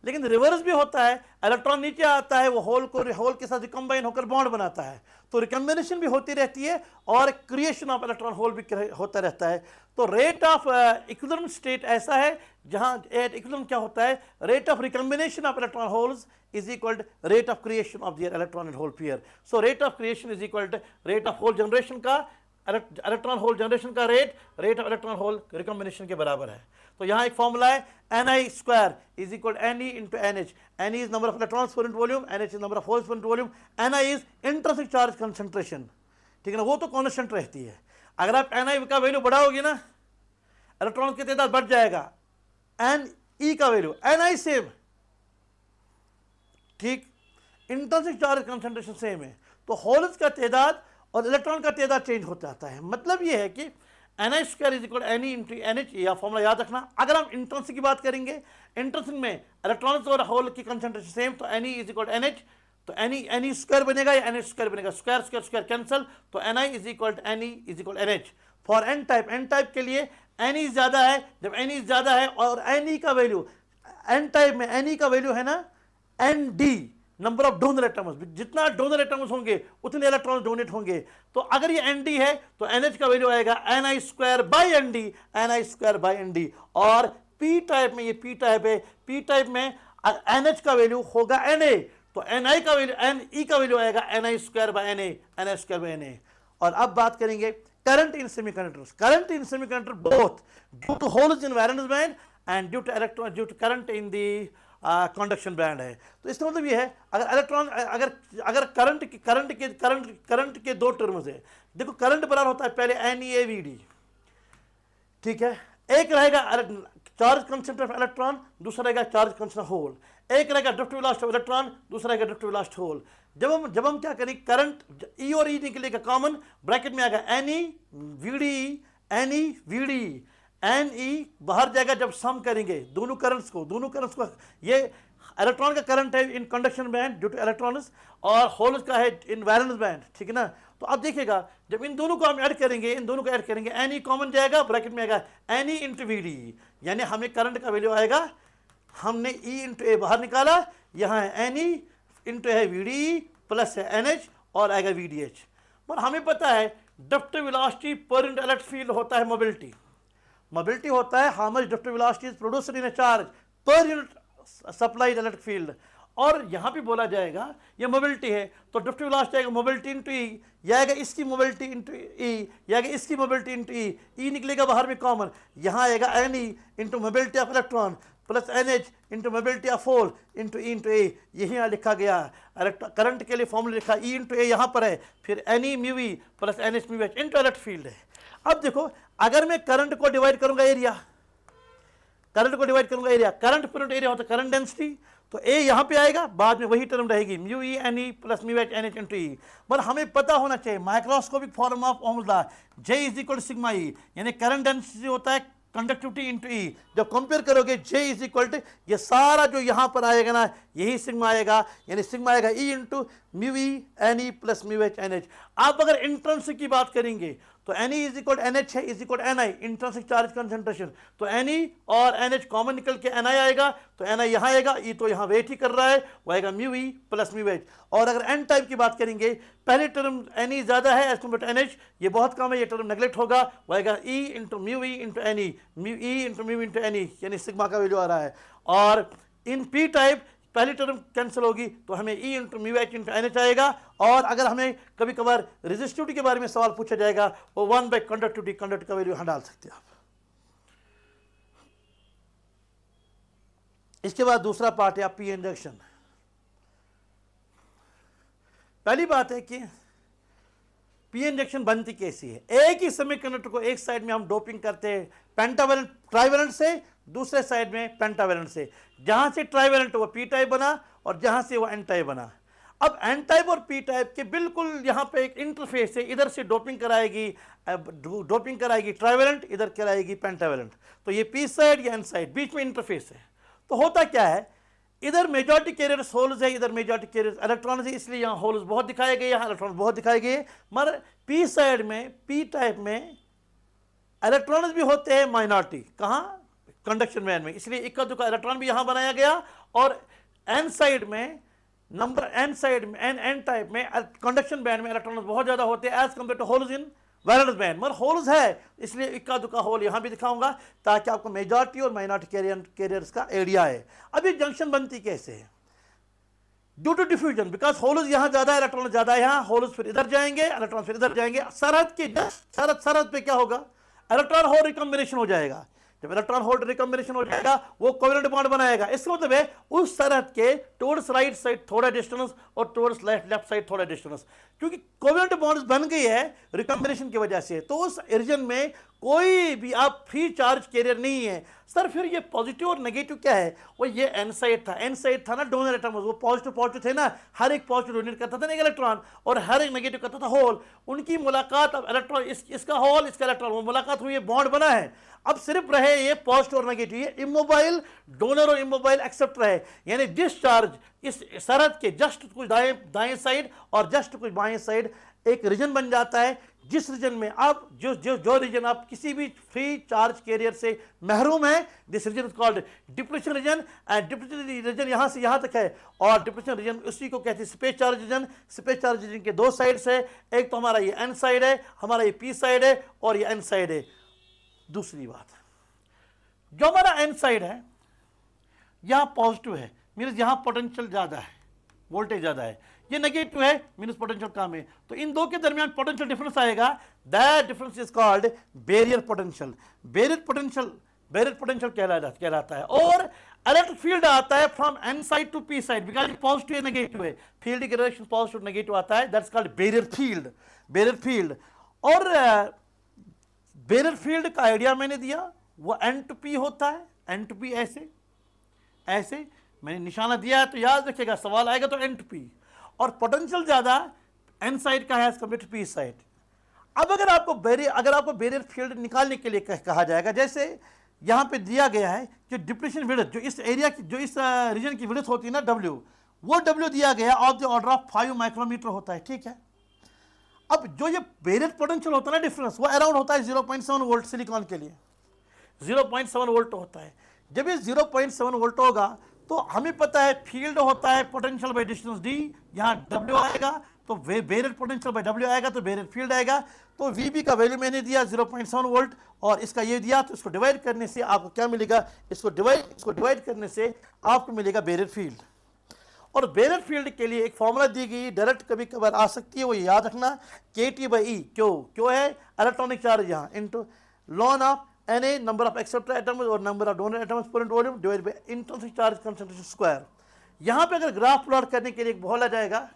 लेकिन रिवर्स भी होता है, इलेक्ट्रॉन नीचे आता है, वो होल के साथ रिकम्बाइन होकर बॉन्ड बनाता है, तो रिकम्बिनेशन भी होती रहती है और क्रिएशन ऑफ इलेक्ट्रॉन होल भी होता रहता है। तो रेट ऑफ इक्विलिब्रियम स्टेट ऐसा है जहां एट इक्विलिब्रियम क्या होता है, rate of recombination of electron holes is equal to rate of creation of their electron and hole pair. So rate of creation is equal to rate of hole generation का electron hole generation का rate of electron hole recombination के बराबर है। तो यहाँ एक formula है Ni square is equal Ne into NH। Ni is number of electrons per unit volume, NH is number of holes per unit volume, Ni is intrinsic charge concentration, ठीक है ना, वो तो कांस्टेंट रहती है। अगर आप Ni का वैल्यू बढ़ाओगे ना इलेक्ट्रॉन की तादाद बढ़ जाएगा, Ne का वैल्यू Ni सेम, ठीक, इंट्रिंसिक चार्ज कंसंट्रेशन सेम है, तो होल्स का तादाद और इलेक्ट्रॉन का तादाद चेंज होता आता है। मतलब ये है कि Ni square is equal Ne into NH, या फॉर्मूला याद रखना। अगर हम इंट्रिंसिक की बात करेंगे, इंट्रिंसिक में इलेक्ट्रॉन्स और होल की कंसंट्रेशन सेम, तो Ne इज इक्वल NH, तो Ne स्क्वायर बनेगा या NH स्क्वायर बनेगा, स्क्वायर स्क्वायर स्क्वायर कैंसिल, तो Ni is equal Ne is equal NH। For N type के लिए Ne ज़्यादा है, जब Ne ज़्यादा है और Ne का वैल्यू एन टाइप में Ne का वैल्यू है ना Nd, number of donor atoms, जितना डोनर एटम्स होंगे उतने इलेक्ट्रॉन डोनेट होंगे। तो अगर ये Nd है तो NH का वैल्यू आएगा Ni स्क्वायर बाई Nd, और P टाइप में, ये P टाइप है, P टाइप में NH का वैल्यू होगा Na, तो Ni का वैल्यू Ne का वैल्यू आएगा Ni स्क्वायर बाई Na। और अब बात करेंगे current in semiconductor both due to holes in valence band and due to current in the conduction band है। तो इसका मतलब ये है अगर इलेक्ट्रॉन अगर करंट के दो टर्म्स है, देखो करंट बराबर होता है पहले NeVd, ठीक है, एक रहेगा चार्ज कंसंट्रेशन ऑफ इलेक्ट्रॉन, दूसरा रहेगा चार्ज कंसंट्रेशन होल, एक रहेगा ड्रिफ्ट वेलोसिटी ऑफ इलेक्ट्रॉन, दूसरा रहेगा ड्रिफ्ट वेलोसिटी होल। जब हम क्या करें, करंट E और E निकलेगा कॉमन, ब्रैकेट में आएगा NeVd, Ne बाहर जाएगा जब सम करेंगे दोनों करंट्स को। ये इलेक्ट्रॉन का करंट है इन conduction band due two electrons, और होल्स का है इन वैलेंस बैंड, ठीक है ना। तो अब देखिएगा जब इन दोनों को हम ऐड करेंगे, Ne कॉमन जाएगा, ब्रैकेट में आएगा Ne इंटू Vd, यानी हमें करंट का वैल्यू आएगा, हमने E इंटू ए बाहर निकाला, यहाँ है Ne इंटू है Vd प्लस है NH और आएगा VDH। पर हमें पता है drift velocity per unit electric field होता है मोबिलिटी होता है how much drift velocity is produced in a charge per unit supplied electric field, और यहाँ भी बोला जाएगा ये मोबिलिटी है, तो ड्रिफ्ट वेलोसिटी आएगा मोबिलिटी इंटू ई, यह आएगा इसकी मोबिलिटी इंटू ई, यह आएगा इसकी मोबिलिटी इंटू ई निकलेगा बाहर में कॉमन, यहाँ आएगा n e into mobility of electron plus N h into mobility of hole into e into A, यही यहाँ लिखा गया है। करंट के लिए फॉर्मूला लिखा ई इंटू ए यहाँ पर है, फिर N E mu E plus N H mu H into electric field है। अब देखो अगर मैं करंट को डिवाइड करूंगा एरिया, करंट को डिवाइड करूंगा एरिया, करंट पर एरिया होता है करंट डेंसिटी, तो ए यहाँ पे आएगा, बाद में वही टर्म रहेगी mu e n e plus mu h n h into e. पर हमें पता होना चाहिए microscopic form of Ohm's law J is equal to sigma e, यानी करंट डेंसिटी होता है कंडक्टिविटी इंटू ई। जब कंपेयर करोगे J इज इक्वल टू ये सारा जो यहाँ पर आएगा ना यही सिग्मा आएगा, यानी सिग्मा आएगा ई into mu e n e plus mu h n h. आप अगर इंट्रिंसिक की बात करेंगे तो n e is equal N h है is equal n i, intrinsic charge concentration, तो एन ई और एन एच कॉमन निकल के एन आई आएगा, तो एन आई यहाँ आएगा, ई तो यहाँ वेट ही कर रहा है, वो आएगा mu E plus mu H. और अगर एन टाइप की बात करेंगे, पहले टर्म एन ई ज़्यादा है as compare to N H, ये बहुत कम है, ये टर्म नेगलेक्ट होगा, वो आएगा ई into mu E into N E, mu E into mu into N E, यानी सिग्मा का वैल्यू आ रहा है। और इन पी टाइप पहली टर्म कैंसिल होगी तो हमें E into mu H into N H आएगा। और अगर हमें कभी कभार रेजिस्टिविटी के बारे में सवाल पूछा जाएगा वो 1 बाई कंडक्टिविटी, कंडक्ट का वैल्यू यहाँ डाल सकते हैं आप। इसके बाद दूसरा पार्ट है पी इंजेक्शन। पहली बात है कि पी इंजेक्शन बनती कैसी है। एक ही सेमीकंडक्टर को एक साइड में हम डोपिंग करते हैं पेंटावेलेंट ट्राइवेलेंट से, दूसरे साइड में पेंटावेलेंट से, जहां से ट्राइवेलेंट वो पी टाइप बना और जहां से वो एन टाइप बना। अब एन टाइप और पी टाइप के बिल्कुल यहाँ पे एक इंटरफेस है, इधर से डोपिंग कराएगी ट्राइवेलेंट, इधर कराएगी पेंटावेलेंट, तो ये पी साइड या एन साइड, बीच में इंटरफेस है। तो होता क्या है, इधर मेजॉरिटी कैरियर्स होल्स है, इधर मेजॉरिटी कैरियर्स इलेक्ट्रॉन्स है, इसलिए यहाँ होल्स बहुत दिखाए गए, यहाँ इलेक्ट्रॉन्स बहुत दिखाए गए। मगर पी साइड में, पी टाइप में इलेक्ट्रॉन्स भी होते हैं माइनॉरिटी, कहाँ, कंडक्शन बैंड में, इसलिए इक्का दुक्का इलेक्ट्रॉन भी यहाँ बनाया गया। और एन साइड में, नंबर एन साइड में, एन टाइप में कंडक्शन बैंड में इलेक्ट्रॉन बहुत ज़्यादा होते हैं as compare to holes in valence band. मगर होल्स है इसलिए इक्का दुक्का होल यहाँ भी दिखाऊंगा ताकि आपको मेजॉरिटी और माइनॉरिटी कैरियर्स का आइडिया है। अब ये जंक्शन बनती कैसे है, due to diffusion, because holes यहाँ ज़्यादा, इलेक्ट्रॉन ज़्यादा है यहाँ, होल्स फिर इधर जाएंगे, इलेक्ट्रॉन फिर इधर जाएंगे, सरहद के सरहद पे क्या होगा, इलेक्ट्रॉन होल रिकॉम्बिनेशन हो जाएगा। जब इलेक्ट्रॉन होल्ड रिकॉम्बिनेशन हो जाएगा वो कोवेलेंट बॉन्ड बनाएगा। इसका मतलब है उस सरहद के टुवर्ड्स राइट साइड थोड़ा डिस्टेंस और टुवर्ड्स लेफ्ट साइड थोड़ा डिस्टेंस, क्योंकि कोवेलेंट बॉन्ड्स बन गई है रिकॉम्बिनेशन की वजह से, तो उस रीजन में कोई भी आप फ्री चार्ज कैरियर नहीं है। सर फिर ये पॉजिटिव और नेगेटिव क्या है, वो ये एन साइड था ना, डोनर एटम, वो पॉजिटिव थे ना, हर एक पॉजिटिव डोनेट करता था ना एक इलेक्ट्रॉन और हर एक नेगेटिव करता था होल, उनकी मुलाकात, अब इलेक्ट्रॉन इसका होल इसका इलेक्ट्रॉन, वो मुलाकात हुई, बॉन्ड बना है। अब सिर्फ रहे ये पॉजिटिव और नेगेटिव, ये इमोबाइल, डोनर और इमोबाइल एक्सेप्ट रहे, यानी डिस्चार्ज इस सरहद के जस्ट कुछ दाएं साइड और जस्ट कुछ बाएं साइड एक रीजन बन जाता है, जिस रीजन में आप जो रीजन आप किसी भी फ्री चार्ज कैरियर से महरूम है, this region is called depletion region. And depletion region यहाँ से यहाँ तक है, और डिप्लेशन रीजन उसी को कहते हैं space charge region. Space charge region के दो साइड्स है, एक तो हमारा ये एन साइड है, हमारा ये पी साइड है और ये एन साइड है। दूसरी बात, जो हमारा एन साइड है यहाँ पॉजिटिव है, मीन्स यहाँ पोटेंशियल ज़्यादा है, वोल्टेज ज़्यादा है, ये नेगेटिव है मीन्स पोटेंशियल कम है, तो इन दो के दरमियान पोटेंशियल डिफरेंस आएगा, that difference is called barrier potential. Barrier potential कहलाता है। और इलेक्ट्रिक फील्ड आता है from N side to P side, because positive है नेगेटिव है, फील्ड की डायरेक्शन पॉजिटिव नेगेटिव आता है, दैट्स कॉल्ड बैरियर फील्ड। और बैरियर फील्ड का आइडिया मैंने दिया, वो एन टू पी होता है, एन टू पी ऐसे मैंने निशाना दिया है तो याद रखिएगा, सवाल आएगा तो एन टू पी। और पोटेंशियल ज़्यादा एन साइड का है as compare to P side. अब अगर आपको बैरियर फील्ड निकालने के लिए कहा जाएगा, जैसे यहाँ पे दिया गया है कि डिप्लेशन विड्थ, जो इस एरिया की, जो इस रीजन की विड्थ होती है ना W, वो W दिया गया of the order of 5 micrometre होता है, ठीक है। अब जो ये बैरियर पोटेंशियल होता है ना डिफरेंस, वो अराउंड होता है 0.7 वोल्ट, सिलिकॉन के लिए 0.7 वोल्ट होता है। जब ये 0.7 वोल्ट होगा तो हमें पता है फील्ड होता है पोटेंशियल बाय डिस्टेंस D, यहाँ W आएगा तो बैरियर पोटेंशियल बाय W आएगा तो बैरियर फील्ड आएगा। तो VB का वैल्यू मैंने दिया 0.7 वोल्ट और इसका ये दिया, तो इसको डिवाइड करने से आपको क्या मिलेगा, इसको डिवाइड करने से आपको मिलेगा बैरियर फील्ड। और बेरर फील्ड के लिए एक फॉर्मूला दी गई, डायरेक्ट कभी कभार आ सकती है, वो याद रखना, KT/E। क्यों है इलेक्ट्रॉनिक चार्ज यहाँ into ln of Na number of acceptor atoms और number of donor atoms per volume divided by intrinsic charge concentration square. यहाँ पे अगर ग्राफ प्लॉट करने के लिए एक बोला जाएगा,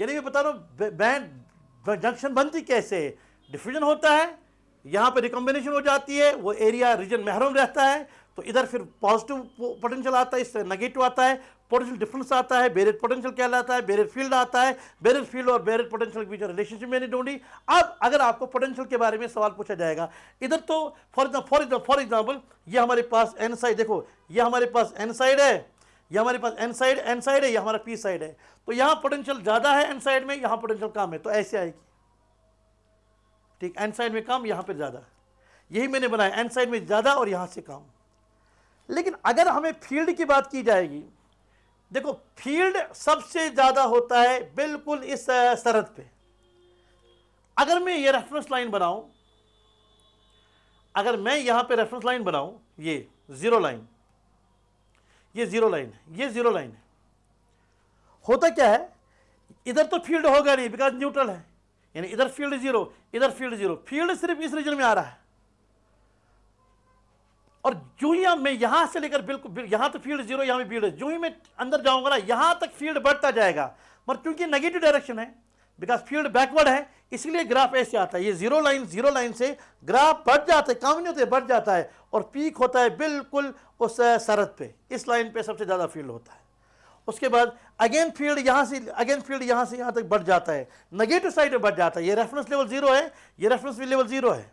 यानी मैं बता रहा हूँ बैंड जंक्शन बनती कैसे, डिफ्यूजन होता है, यहाँ पे रिकॉम्बिनेशन हो जाती है, वो एरिया रीजन महरूम रहता है, तो इधर फिर पॉजिटिव पोटेंशियल आता है, इससे नेगेटिव आता है, पोटेंशियल डिफरेंस आता है, बेरेट पोटेंशियल कहलाता है, बेरेट फील्ड आता है। बेरेट फील्ड और बेरेट पोटेंशियल के बीच रिलेशनशिप मैंने ढूंढी। अब अगर आपको पोटेंशियल के बारे में सवाल पूछा जाएगा, इधर तो फॉर एग्जाम्पल ये हमारे पास एन साइड, देखो ये हमारे पास एन साइड है, ये हमारे पास एन साइड है, ये हमारा पी साइड है, तो यहाँ पोटेंशियल ज़्यादा है एन साइड में, यहाँ पोटेंशियल कम है, तो ऐसे आएगी, ठीक, एन साइड में कम, यहाँ पे ज़्यादा, यही मैंने बनाया, एन साइड में ज़्यादा और यहाँ से कम। लेकिन अगर हमें फील्ड की बात की जाएगी, देखो फील्ड सबसे ज़्यादा होता है बिल्कुल इस सरहद पे। अगर मैं ये रेफरेंस लाइन बनाऊं, अगर मैं यहाँ पे रेफरेंस लाइन बनाऊं, ये जीरो लाइन, ये जीरो लाइन है, ये जीरो लाइन है, होता क्या है, इधर तो फील्ड होगा नहीं बिकॉज न्यूट्रल है, यानी इधर फील्ड जीरो, इधर फील्ड जीरो, फील्ड सिर्फ इस रीजन में आ रहा है। और जो ही मैं यहां से लेकर बिल्कुल यहां तो फील्ड जीरो, यहां भी फील्ड है, जो ही मैं अंदर जाऊंगा ना यहां तक फील्ड बढ़ता जाएगा, मगर क्योंकि नेगेटिव डायरेक्शन है, बिकॉज फील्ड बैकवर्ड है, इसलिए ग्राफ ऐसे आता है, ये जीरो लाइन से ग्राफ बढ़ जाता है, कम नहीं होते, बढ़ जाता है, और पीक होता है बिल्कुल उस सरहद पे, इस लाइन पे सबसे ज्यादा फील्ड होता है। उसके बाद अगेन फील्ड यहाँ से यहाँ तक बढ़ जाता है, नेगेटिव साइड में बढ़ जाता है, ये रेफरेंस लेवल जीरो है, ये रेफरेंस लेवल जीरो है,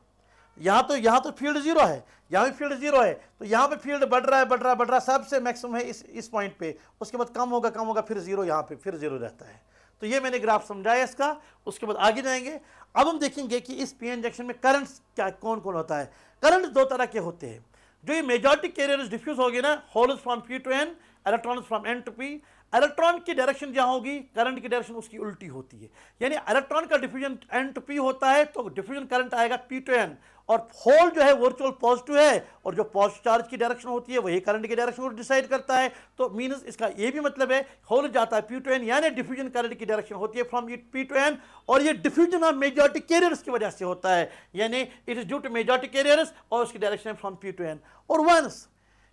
यहाँ तो फील्ड जीरो है, यहाँ भी फील्ड जीरो है, तो यहाँ पे फील्ड बढ़ रहा है, सबसे मैक्सिमम है इस पॉइंट पे, उसके बाद कम होगा, फिर जीरो, यहाँ पे फिर जीरो रहता है। तो ये मैंने ग्राफ समझाया इसका। उसके बाद आगे जाएंगे, अब हम देखेंगे कि इस पीएन जंक्शन में करंट्स क्या कौन कौन होता है। करंट दो तरह के होते हैं, जो ये मेजॉरिटी कैरियर्स डिफ्यूज होगी ना, holes from P to N, electrons from N to P, electron की डायरेक्शन जहां होगी करंट की डायरेक्शन उसकी उल्टी होती है, यानी इलेक्ट्रॉन का डिफ्यूजन N to P होता है तो डिफ्यूजन करंट आएगा P to N, और होल जो है वर्चुअल पॉजिटिव है, और जो पॉजिटिव चार्ज की डायरेक्शन होती है वही करंट की डायरेक्शन को डिसाइड करता है। तो मीन्स इसका ये भी मतलब है होल जाता है P to N, यानी डिफ्यूजन करंट की डायरेक्शन होती है फ्रॉम P to N, और ये डिफ्यूजन ऑफ मेजॉरिटी कैरियर्स की वजह से होता है, यानी it is due to majority carriers और उसकी direction from P to N। और वंस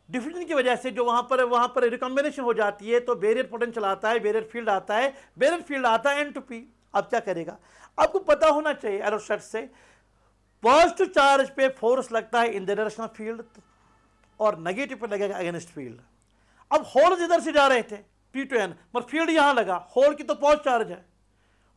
डिफ्यूजन की वजह से जो वहाँ पर रिकॉम्बिनेशन हो जाती है तो बेरियर पोटेंशियल आता है, बेरियर फील्ड आता है, बेरियर फील्ड आता है N to P। अब क्या करेगा, आपको पता होना चाहिए एरोस्टेट से, पॉजिटिव चार्ज पे फोर्स लगता है इन द डायरेक्शन ऑफ फील्ड और नेगेटिव पे लगेगा अगेंस्ट फील्ड। अब होल्स इधर से जा रहे थे P to N, मगर फील्ड यहाँ लगा, होल की तो पॉजिटिव चार्ज है,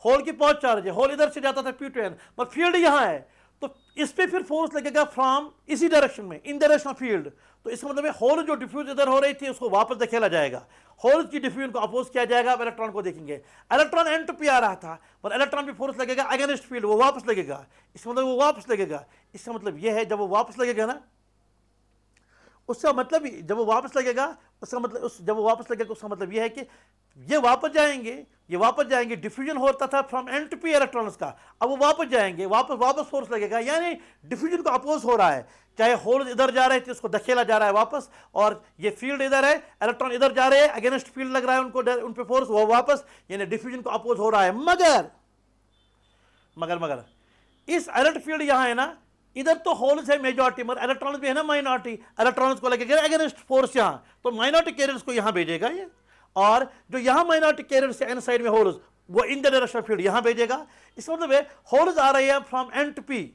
होल की पॉजिटिव चार्ज है, होल इधर से जाता था P to N, मगर फील्ड यहाँ है, तो इस पे फिर फोर्स लगेगा फ्रॉम इसी डायरेक्शन में, इन डायरेक्शन ऑफ फील्ड। तो इसका मतलब है होल जो डिफ्यूज इधर हो रही थी उसको वापस धकेला जाएगा, होल की डिफ्यूजन को अपोज किया जाएगा। अब इलेक्ट्रॉन को देखेंगे, इलेक्ट्रॉन N to P आ रहा था, पर इलेक्ट्रॉन पे फोर्स लगेगा अगेंस्ट फील्ड, वो वापस लगेगा, इसका मतलब वो वापस लगेगा। इसका मतलब ये है जब वो वापस लगेगा ना, उसका मतलब जब वो वापस लगेगा, उसका मतलब जब वो वापस लगेगा उसका मतलब ये है कि ये वापस जाएंगे, डिफ्यूजन होता था from N to P electrons का, अब वो वापस जाएंगे, वापस फोर्स लगेगा, यानी डिफ्यूजन को अपोज हो रहा है, चाहे होल इधर जा रहे थे उसको धकेला जा रहा है वापस, और ये फील्ड इधर है, इलेक्ट्रॉन इधर जा रहे हैं, अगेंस्ट फील्ड लग रहा है उनको, उन पे फोर्स, वो वापस, यानी डिफ्यूजन को अपोज हो रहा है। मगर इस अलर्ट फील्ड यहाँ है ना, इधर तो होल्स है मेजॉरिटी, मगर इलेक्ट्रॉन्स भी है ना माइनॉरिटी, इलेक्ट्रॉन्स को लगेगा अगेंस्ट फोर्स यहाँ, तो माइनॉरिटी कैरियर्स को यहाँ भेजेगा ये, और जो यहाँ माइनॉरिटी कैरियर्स है N साइड में होल्स, वो इन द डायरेक्शन फील्ड यहाँ भेजेगा। इसका मतलब है होल्स आ रहे हैं फ्रॉम N to P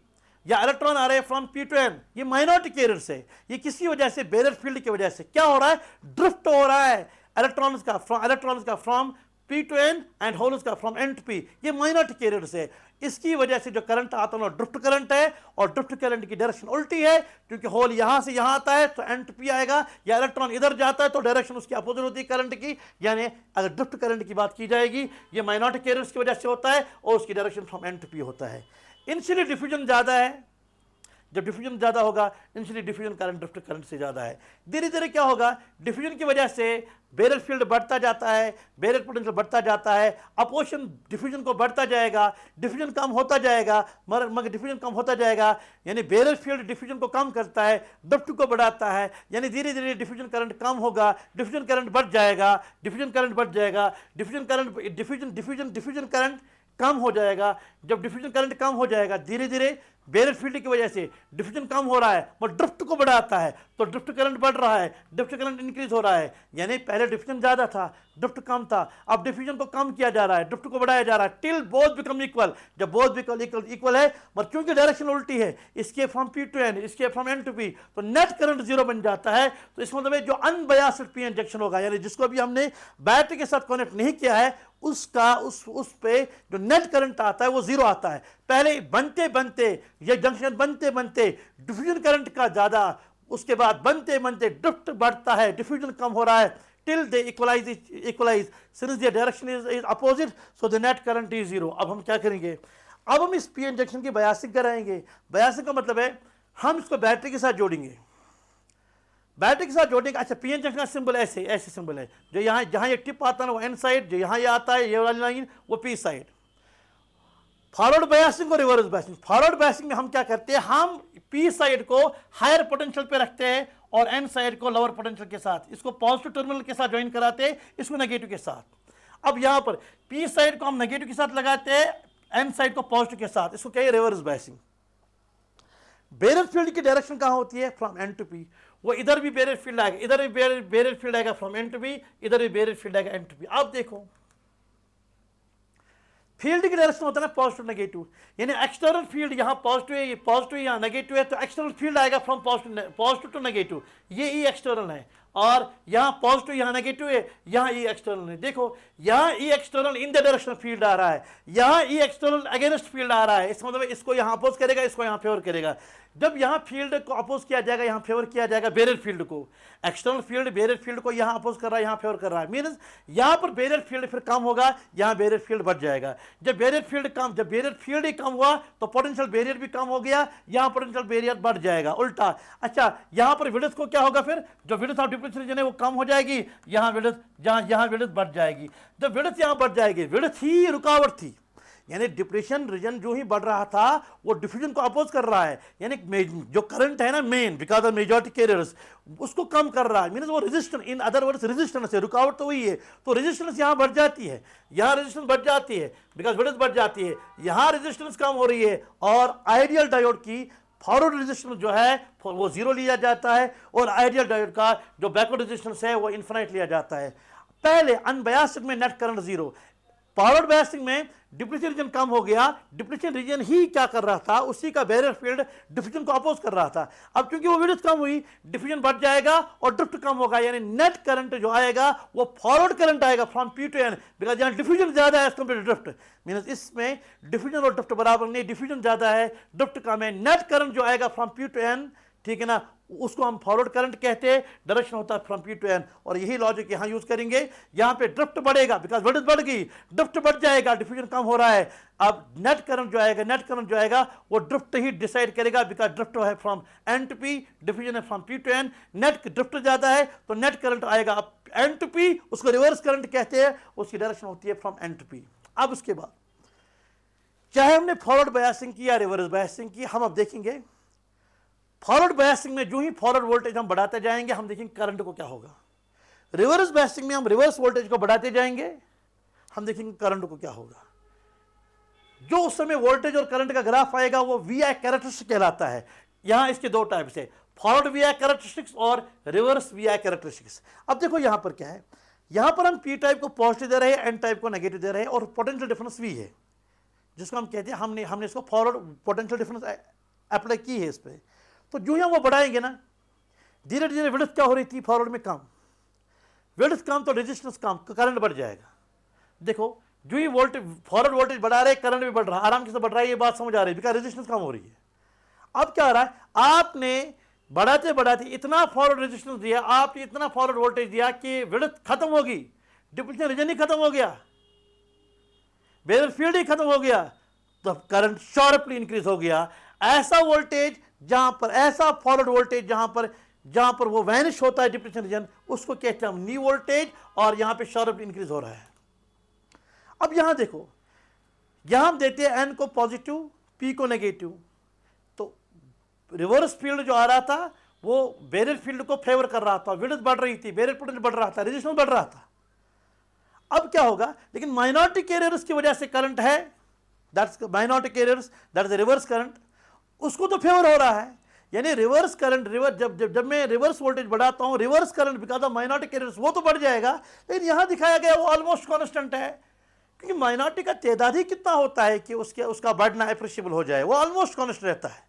या इलेक्ट्रॉन आ रहे हैं फ्रॉम P to N, ये माइनॉरिटी कैरियर्स है, ये किसी वजह से बेरियर फील्ड की वजह से क्या हो रहा है, ड्रिफ्ट हो रहा है इलेक्ट्रॉन्स का from P to N and holes का फ्रॉम N to P, ये माइनॉरिटी कैरियर्स है। इसकी वजह से जो करंट आता है वो ड्रिफ्ट करंट है, और ड्रिफ्ट करंट की डायरेक्शन उल्टी है, क्योंकि होल यहां से यहां आता है तो N to P आएगा, या इलेक्ट्रॉन इधर जाता है तो डायरेक्शन उसकी अपोजिट होती है करंट की। यानी अगर ड्रिफ्ट करंट की बात की जाएगी, ये माइनॉरिटी कैरियर्स की वजह से होता है, और उसकी direction from N to P होता है। इनिशियली डिफ्यूजन ज़्यादा है, जब डिफ्यूजन ज़्यादा होगा initially diffusion current drift current से ज़्यादा है। धीरे धीरे क्या होगा, डिफ्यूजन की वजह से बैरियर फील्ड बढ़ता जाता है, बैरियर पोटेंशियल बढ़ता जाता है, अपोजिशन डिफ्यूजन को बढ़ता जाएगा, डिफ्यूजन कम होता जाएगा, मगर डिफ्यूजन कम होता जाएगा, यानी बैरियर फील्ड डिफ्यूजन को कम करता है, ड्रिफ्ट को बढ़ाता है, यानी धीरे धीरे डिफ्यूजन करंट कम होगा, डिफ्यूजन करंट बढ़ जाएगा, डिफ्यूजन करंट बढ़ जाएगा, डिफ्यूजन करंट कम हो जाएगा। जब डिफ्यूजन करंट कम हो जाएगा, धीरे धीरे बैरियर फील्ड की वजह से डिफ्यूजन कम हो रहा है और ड्रिफ्ट को बढ़ाता है, तो ड्रिफ्ट करंट बढ़ रहा है, ड्रिफ्ट करंट इंक्रीज हो रहा है, यानी पहले डिफ्यूजन ज़्यादा था, ड्रिफ्ट कम था, अब डिफ्यूजन को कम किया जा रहा है, ड्रिफ्ट को बढ़ाया जा रहा है, टिल बोथ बिकम इक्वल। जब बोथ इक्वल है, पर क्योंकि डायरेक्शन उल्टी है, इसके फ्रॉम पी टू एन, इसके फ्रॉम एन टू पी, तो नेट करंट जीरो बन जाता है। तो इसका मतलब जो अनबायस्ड पी इंजेक्शन होगा, यानी जिसको अभी हमने बैटरी के साथ कनेक्ट नहीं किया है, उसका उस पे जो नेट करंट आता है वो जीरो आता है। पहले बनते बनते ये जंक्शन बनते बनते डिफ्यूजन करंट का ज्यादा, उसके बाद बनते बनते ड्रिफ्ट बढ़ता है, डिफ्यूजन कम हो रहा है, till they equalise since the direction is opposite, so the net current is zero. अब हम क्या करेंगे, अब हम इस पी इंजेक्शन की बायसिंग कराएंगे। बायसिंग का मतलब है हम इसको बैटरी के साथ जोड़ेंगे, बैटरी के साथ जोड़ने का। अच्छा, पी इंजेक्शन का सिंबल ऐसे सिंबल है, जो यहाँ जहाँ ये टिप आता है ना वो एन साइड, जो यहाँ ये आता है ये वाली लाइन वो पी साइड। फॉरवर्ड बायसिंग और रिवर्स बायसिंग, फॉरवर्ड बायसिंग में हम क्या करते हैं, हम पी साइड को हायर पोटेंशियल पे रखते हैं और एन साइड को लोअर पोटेंशियल के साथ, इसको पॉजिटिव टर्मिनल के साथ ज्वाइन कराते हैं, इसको नेगेटिव के साथ। अब यहाँ पर पी साइड को हम नेगेटिव के साथ लगाते हैं, एन साइड को पॉजिटिव के साथ, इसको कहिए रिवर्स बायसिंग। बैरियर फील्ड की डायरेक्शन कहाँ होती है, फ्रॉम एन टू पी। वो इधर भी बैरियर फील्ड आएगा, इधर भी बैरियर फील्ड आएगा फ्रॉम एन टू पी, इधर भी बैरियर फील्ड आएगा एन टू पी। अब देखो फील्ड की डायरेक्शन होता है ना पॉजिटिव नेगेटिव, यानी एक्सटर्नल फील्ड यहाँ पॉजिटिव है, ये पॉजिटिव यहाँ नेगेटिव है, तो एक्सटर्नल फील्ड आएगा फ्रॉम पॉजिटिव टू नेगेटिव, ये ई एक्सटर्नल है, और यहाँ पॉजिटिव यहाँ नेगेटिव है, यहाँ ई एक्सटर्नल है। देखो यहाँ e external in the direction field आ रहा है, यहाँ ई एक्सटर्नल अगेंस्ट फील्ड आ रहा है, इसका मतलब इसको यहाँ अपोज करेगा, इसको यहाँ फेवर करेगा। जब यहाँ फील्ड को अपोज किया जाएगा, यहाँ फेवर किया जाएगा बैरियर फील्ड को, एक्सटर्नल फील्ड बैरियर फील्ड को यहाँ अपोज कर रहा है, यहाँ फेवर कर रहा है, मीन्स यहाँ पर बैरियर फील्ड फिर कम होगा, यहाँ बैरियर फील्ड बढ़ जाएगा। जब बैरियर फील्ड ही कम हुआ तो पोटेंशियल बैरियर भी कम हो गया, यहाँ पोटेंशियल बैरियर बढ़ जाएगा, उल्टा। अच्छा, यहाँ पर विड्थ को क्या होगा, फिर जो विड्थ ऑफ डिप्लीशन रीजन है वो कम हो जाएगी, यहाँ विड्थ बढ़ जाएगी। जब विड्थ यहाँ बढ़ जाएगी, विड्थ ही रुकावट थी, यानी डिप्रेशन रीजन जो ही बढ़ रहा था वो डिफ्यूजन को अपोज कर रहा है, यानी जो करंट है ना main, because of majority carriers, उसको कम कर रहा है, मींस वो resistance, in other words resistance है, रुकावट तो वही है, तो रेजिस्टेंस यहाँ बढ़ जाती है, यहाँ रेजिस्टेंस बढ़ जाती है, बिकॉज विड्थ बढ़ जाती है, यहाँ रेजिस्टेंस कम हो रही है, और आइडियल डायोड की फॉरवर्ड रेजिस्टेंस जो है वो जीरो लिया जाता है, और आइडियल डायोड का जो बैकवर्ड रेजिस्टेंस है वो इन्फिनिट लिया जाता है। पहले अनबायस्ड में net current zero, forward biasing में डिप्लीशन रीजन कम हो गया, डिप्लीशन रीजन ही क्या कर रहा था, उसी का बैरियर फील्ड डिफ्यूजन को अपोज कर रहा था। अब क्योंकि वो विड्थ कम हुई, डिफ्यूजन बढ़ जाएगा और ड्रिफ्ट कम होगा, यानी नेट करंट जो आएगा वो फॉरवर्ड करंट आएगा from P to N, because यहाँ डिफ्यूजन ज्यादा है as compare to drift, means इसमें डिफ्यूजन और ड्रिफ्ट बराबर नहीं, डिफ्यूजन ज्यादा है, ड्रिफ्ट कम है। नेट करंट जो आएगा फ्रॉम पी टू एन, ठीक है ना, उसको हम फॉरवर्ड करंट कहते हैं, डायरेक्शन होता है फ्रॉम पी टू एन, और यही लॉजिक यहाँ यूज करेंगे। यहाँ पे ड्रिफ्ट बढ़ेगा, बिकॉज विड्थ बढ़ गई, ड्रिफ्ट बढ़ जाएगा, डिफ्यूजन कम हो रहा है। अब नेट करंट जो आएगा वो ड्रिफ्ट ही डिसाइड करेगा, बिकॉज ड्रिफ्ट है from N to p, diffusion है from P to n, net drift ज्यादा है तो नेट करंट आएगा अब एन टू पी, उसको रिवर्स करंट कहते हैं, उसकी डायरेक्शन होती है फ्रॉम एन टू पी। अब उसके बाद चाहे हमने फॉरवर्ड बायसिंग की या रिवर्स बायसिंग की, हम अब देखेंगे फॉरवर्ड बायसिंग में जो ही फॉरवर्ड वोल्टेज हम बढ़ाते जाएंगे, हम देखेंगे करंट को क्या होगा। रिवर्स बायसिंग में हम रिवर्स वोल्टेज को बढ़ाते जाएंगे, हम देखेंगे करंट को क्या होगा। जो उस समय वोल्टेज और करंट का ग्राफ आएगा वो वीआई कैरेक्टरिस्टिक कहलाता है। यहां इसके दो टाइप्स है, फॉरवर्ड वीआई कैरेक्टरिस्टिक्स और रिवर्स वीआई कैरेक्टरिस्टिक्स। अब देखो यहां पर क्या है, यहां पर हम पी टाइप को पॉजिटिव दे रहे हैं, एन टाइप को नेगेटिव दे रहे हैं, और पोटेंशियल डिफरेंस वी है, जिसको हम कहते हैं, हमने इसको फॉरवर्ड पोटेंशियल डिफरेंस अप्लाई की है इस पर। तो जो ही हम वो बढ़ाएंगे ना, धीरे धीरे विड्थ क्या हो रही थी फॉरवर्ड में कम, विड्थ कम तो रेजिस्टेंस कम, करंट बढ़ जाएगा। देखो जो ही फॉरवर्ड वोल्टेज बढ़ा रहे, करंट भी बढ़ रहा है, आराम से बढ़ रहा है, ये बात समझ आ रही है, बिकॉज रेजिस्टेंस कम हो रही है। अब क्या हो रहा है, आपने बढ़ाते बढ़ाते इतना फॉरवर्ड रेजिस्टेंस दिया, आपने इतना फॉरवर्ड वोल्टेज दिया कि विड्थ खत्म होगी, डिप्लीशन रीजन ही खत्म हो गया, बैरियर फील्ड ही खत्म हो गया, तो करंट शार्पली इंक्रीज हो गया। ऐसा वोल्टेज जहां पर, ऐसा फॉरवर्ड वोल्टेज जहां पर जहां पर वो वैनिश होता है डिप्लीशन रीजन, उसको कहते हैं हम नी वोल्टेज, और यहां पे शार्पली इंक्रीज हो रहा है। अब यहां देखो, यहां हम देते हैं एन को पॉजिटिव, पी को नेगेटिव, तो रिवर्स फील्ड जो आ रहा था वो बैरियर फील्ड को फेवर कर रहा था, विड्थ बढ़ रही थी, बैरियर पोटेंशियल बढ़ रहा था, रेजिस्टेंस बढ़ रहा था। अब क्या होगा, लेकिन माइनॉरिटी कैरियर्स की वजह से करंट है, that's minority carriers, that is reverse current, उसको तो फेवर हो रहा है। यानी रिवर्स करंट, जब मैं रिवर्स वोल्टेज बढ़ाता हूं, reverse current because of minority carriers, वो तो बढ़ जाएगा, लेकिन यहां दिखाया गया वो ऑलमोस्ट कांस्टेंट है, क्योंकि माइनॉरिटी का तादाद ही कितना होता है कि उसका बढ़ना अप्रिशिएबल हो जाए, वो ऑलमोस्ट कांस्टेंट रहता है।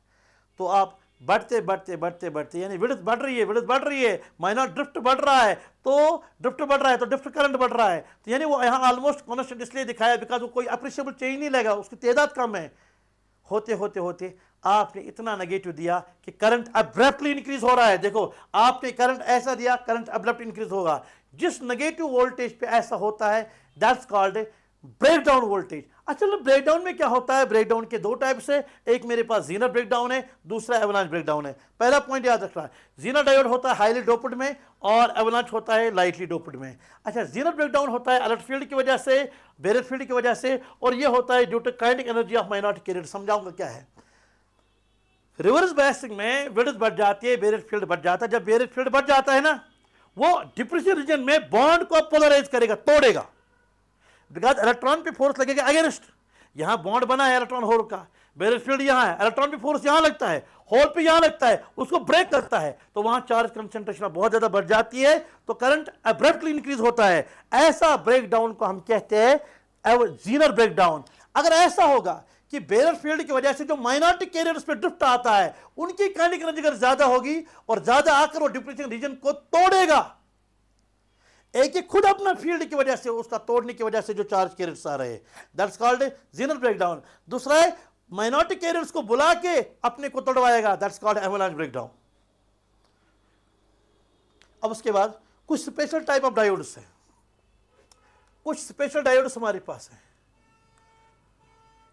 तो आप बढ़ते बढ़ते बढ़ते बढ़ते, यानी विड्थ बढ़ रही है, विड्थ बढ़ रही है, माइनर ड्रिफ्ट बढ़ रहा है, तो ड्रिफ्ट बढ़ रहा है तो ड्रिफ्ट करंट बढ़ रहा है, तो यानी वो यहाँ ऑलमोस्ट कांस्टेंट इसलिए दिखाया बिकॉज वो कोई अप्रिशिएबल चेंज नहीं लगेगा, उसकी तादाद कम है। होते होते होते आपने इतना नेगेटिव दिया कि करंट अब्रप्टली इंक्रीज हो रहा है। देखो, आपने करंट ऐसा दिया, करंट अब्रप्ट इंक्रीज होगा। जिस नेगेटिव वोल्टेज पे ऐसा होता है, दैट्स कॉल्ड ब्रेकडाउन वोल्टेज। अच्छा, ब्रेकडाउन में क्या होता है? ब्रेकडाउन के दो टाइप्स है, एक मेरे पास जीनर ब्रेकडाउन है, दूसरा एवलांच ब्रेकडाउन है। पहला पॉइंट याद रखना है, जीनर डायोड होता है हाईली डोप्ड में और एवलांच होता है लाइटली डोप्ड में। अच्छा, जीनर ब्रेकडाउन होता है अलर्ट फील्ड की वजह से, बैरियर फील्ड की वजह से, और ये होता है due to kinetic energy of minority carrier. समझाऊंगा क्या है। रिवर्स बायसिंग में विड्थ बढ़ जाती है, बैरियर फील्ड बढ़ जाता है। जब बैरियर फील्ड बढ़ जाता है ना, वो डिप्रेशन रीजन में बॉन्ड को पोलराइज करेगा, तोड़ेगा, बिकॉज इलेक्ट्रॉन पे फोर्स लगेगा अगेंस्ट। यहां बॉन्ड बना है इलेक्ट्रॉन होल का, बैरियर फील्ड यहां है, इलेक्ट्रॉन पे फोर्स यहां लगता है, होल पे यहां लगता है, उसको ब्रेक करता है, तो वहां चार्ज कंसंट्रेशन बहुत ज्यादा बढ़ जाती है, तो करंट अब्रप्टली इंक्रीज होता है। ऐसा ब्रेकडाउन को हम कहते हैं जीनर ब्रेकडाउन। अगर ऐसा होगा कि बैरियर फील्ड की वजह से जो माइनॉरिटी कैरियर्स पे ड्रिफ्ट आता है, उनकी काइनेटिक एनर्जी अगर ज्यादा होगी और ज्यादा आकर वो डिप्लीशन रीजन को तोड़ेगा, एक ही खुद अपना फील्ड की वजह से, उसका तोड़ने की वजह से जो चार्ज कैरियर्स आ रहे हैं, दैट्स कॉल्ड जीनर ब्रेकडाउन। दूसरा है माइनॉरिटी कैरियर्स को बुला के अपने को तोड़वाएगा, दैट्स कॉल्ड एवलांच ब्रेकडाउन। अब उसके बाद कुछ स्पेशल टाइप ऑफ डायोड्स है, कुछ स्पेशल डायोड्स हमारे पास है।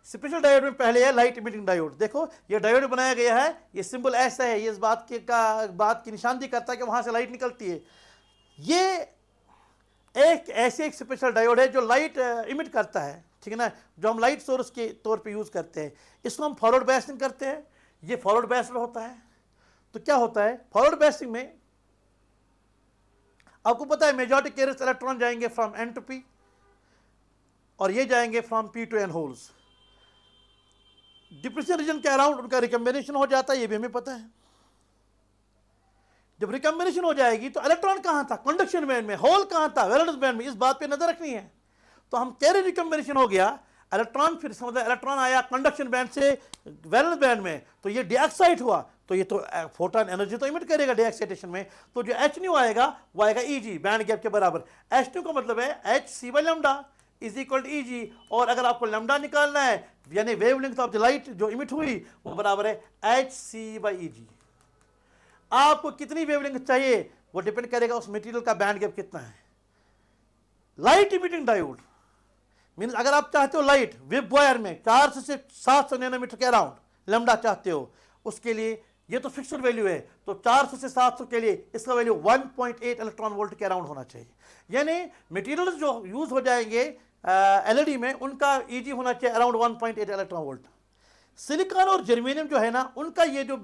स्पेशल डायोड में पहले है लाइट इमिटिंग डायोड। देखो, ये डायोड बनाया गया है, ये सिंबल ऐसा है, ये इस बात की निशानदी करता है कि वहां से लाइट निकलती है। ये एक स्पेशल डायोड है जो लाइट इमिट करता है, ठीक है ना, जो हम लाइट सोर्स के तौर पे यूज करते हैं। इसको हम फॉरवर्ड बायसिंग करते हैं, ये फॉरवर्ड बायस्ड होता है। तो क्या होता है फॉरवर्ड बायसिंग में, आपको पता है मेजॉरिटी कैरियर्स इलेक्ट्रॉन जाएंगे फ्रॉम एन टू पी, और ये जाएंगे from P to N holes. Depletion region के अराउंड उनका रिकम्बिनेशन हो जाता है, ये भी हमें पता है। जब रिकम्बिनेशन हो जाएगी तो इलेक्ट्रॉन कहां था? कंडक्शन बैंड में। होल कहां था? वैलेंस बैंड में। इस बात पे नजर रखनी है। तो हम कह रहे रिकम्बिनेशन हो गया, इलेक्ट्रॉन फिर समझ इलेक्ट्रॉन आया कंडक्शन बैंड से वैलेंस बैंड में, तो ये डीऑक्साइड हुआ, तो ये तो फोटोन एनर्जी तो इमिट करेगा डीऑक्साइडेशन में। तो जो एच न्यू आएगा वो आएगा ईजी, बैंड गैप के बराबर। एच न्यू का मतलब है H C by lambda is equal to E, G अगर आपको लैम्डा निकालना है यानी वेवलेंथ ऑफ द लाइट जो इमिट हुई वो बराबर है एच सी बाई ईजी। आपको कितनी वेवलेंथ चाहिए वो डिपेंड करेगा उस मटेरियल का बैंड गैप कितना है। लाइट इमिटिंग डायोड मींस अगर आप चाहते हो लाइट विप वायर में 400 से 700 नैनोमीटर के अराउंड लैम्डा चाहते हो, उसके लिए ये तो फिक्स्ड वैल्यू है, तो 400 से 700 के लिए इसका वैल्यू 1.8 इलेक्ट्रॉन वोल्ट के अराउंड होना चाहिए। यानी मटेरियल्स जो यूज हो जाएंगे एलईडी में, उनका ईजी होना चाहिए अराउंड 1.8 इलेक्ट्रॉन वोल्ट। सिलिकॉन और जर्मेनियम जो है ना, उनका ये जो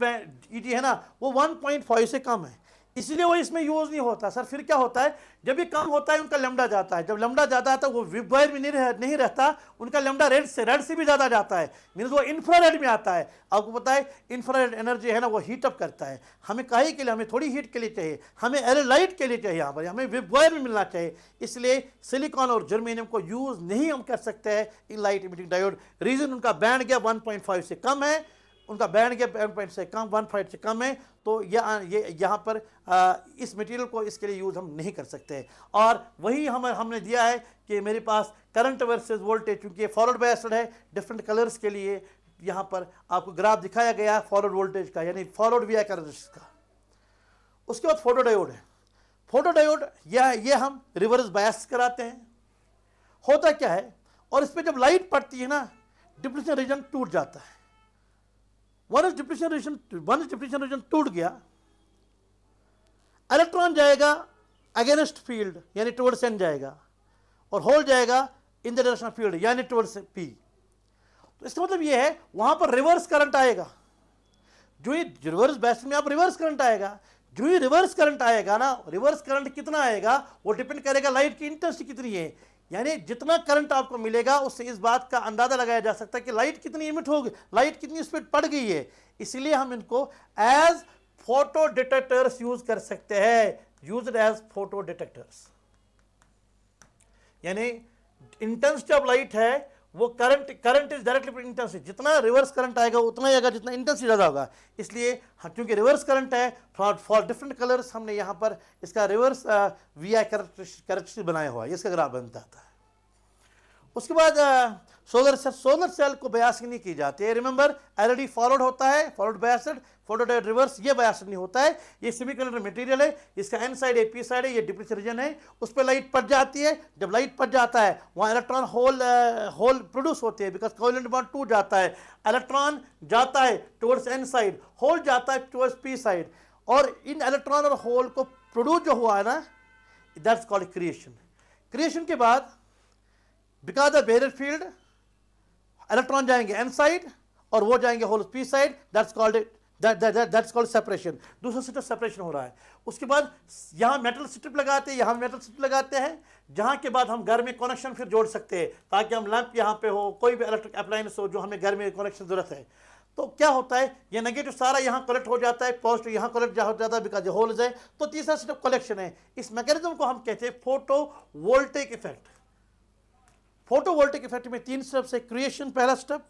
ईजी है ना वो 1.5 से कम है, इसलिए वो इसमें यूज नहीं होता। सर फिर क्या होता है, जब ये कम होता है उनका लैम्डा जाता है, जब लैम्डा जाता है तो वो विप वायर में नहीं रहता, उनका लैम्डा रेड से भी ज़्यादा जाता है, मीन्स वो इंफ्रारेड में आता है। आपको पता है इंफ्रारेड एनर्जी है ना वो हीट अप करता है। हमें काहे के लिए, हमें थोड़ी हीट के लिए चाहिए, हमें एल लाइट के लिए चाहिए, यहाँ पर हमें विप वायर में मिलना चाहिए। इसलिए सिलिकॉन और जर्मेनियम को यूज़ नहीं हम कर सकते हैं in light emitting diode. Reason उनका बैंड गैप 1.5 से कम है, उनका बैंड गैप 1.5 से कम है, तो यहाँ पर इस मटेरियल को इसके लिए यूज़ हम नहीं कर सकते। और वही हमने दिया है कि मेरे पास करंट वर्सेस वोल्टेज, क्योंकि फॉरवर्ड बायस्ड है, डिफरेंट कलर्स के लिए यहाँ पर आपको ग्राफ दिखाया गया फॉरवर्ड वोल्टेज का, यानी फॉरवर्ड वी आई करंट का। उसके बाद फोटो डायोड है। फोटो डायोड ये हम रिवर्स बायस कराते हैं। होता क्या है, और इस पर जब लाइट पड़ती है ना, डिप्लीशन रीजन टूट जाता है। वन डिप्लीशन रीजन टूट गया, इलेक्ट्रॉन जाएगा अगेंस्ट फील्ड यानी टुवर्ड्स एन जाएगा, और होल जाएगा इन द डायरेक्शन ऑफ फील्ड यानी टुवर्ड्स पी। तो इसका मतलब ये है वहां पर रिवर्स करंट आएगा। जो ही रिवर्स बैटरी में आप रिवर्स करंट आएगा, जो ही रिवर्स करंट आएगा ना, रिवर्स करंट कितना आएगा वो डिपेंड करेगा लाइट की इंटेंसिटी कितनी है। यानी जितना करंट आपको मिलेगा उससे इस बात का अंदाजा लगाया जा सकता है कि लाइट कितनी इमिट होगी, लाइट कितनी स्पीड पड़ गई है। इसलिए हम इनको एज फोटो डिटेक्टर्स यूज कर सकते हैं, यूज्ड एज फोटो डिटेक्टर्स। यानी इंटेंसिटी ऑफ लाइट है वो करंट इज डायरेक्टली इंटेंसिटी, जितना रिवर्स करंट आएगा उतना ही आएगा जितना इंटेंसिटी ज़्यादा होगा। इसलिए क्योंकि रिवर्स करंट है फॉर डिफरेंट कलर्स हमने यहाँ पर इसका रिवर्स वी आई कैरेक्टरिस्टिक बनाया हुआ है, इसका ग्राफ बनता है। उसके बाद सोलर सेल को बायसिंग नहीं की जाती है। रिमेंबर एलईडी फॉरवर्ड होता है, फॉरवर्ड बायस्ड, फोटोडायोड रिवर्स, ये बायस्ड नहीं होता है। ये सेमीकंडक्टर मटेरियल है, इसका एन साइड है, पी साइड है, ये डिप्लीशन रीजन है, उस पर लाइट पड़ जाती है। जब लाइट पड़ जाता है वहाँ इलेक्ट्रॉन होल प्रोड्यूस होते हैं, बिकॉज कोवेलेंट बॉन्ड टूट जाता है। इलेक्ट्रॉन जाता है टुवर्ड्स एन साइड, होल जाता है टुवर्ड्स पी साइड, और इन इलेक्ट्रॉन और होल को प्रोड्यूस जो हुआ है ना, दैट्स कॉल्ड क्रिएशन। क्रिएशन के बाद because the barrier field electron जाएंगे एन साइड और वो जाएंगे hole P side, that's called separation. दूसरा स्टेप सेपरेशन हो रहा है। उसके बाद यहाँ मेटल स्ट्रिप लगाते हैं, यहाँ मेटल स्ट्रिप लगाते हैं, जहाँ के बाद हम घर में कनेक्शन फिर जोड़ सकते हैं ताकि हम लैंप यहाँ पे हो, कोई भी इलेक्ट्रिक अप्लायंस हो जो हमें घर में कनेक्शन जरूरत है। तो क्या होता है, ये नेगेटिव सारा यहाँ कलेक्ट हो जाता है, पॉजिटिव यहाँ कलेक्ट हो जाता है बिकॉज होल्स है। तो तीसरा स्टेप कलेक्शन है। इस मैकेनिज्म को हम कहते हैं फोटो वोल्टेक इफेक्ट। फोटो वोल्टेक इफेक्ट में 3 स्टेप्स है, क्रिएशन पहला स्टेप,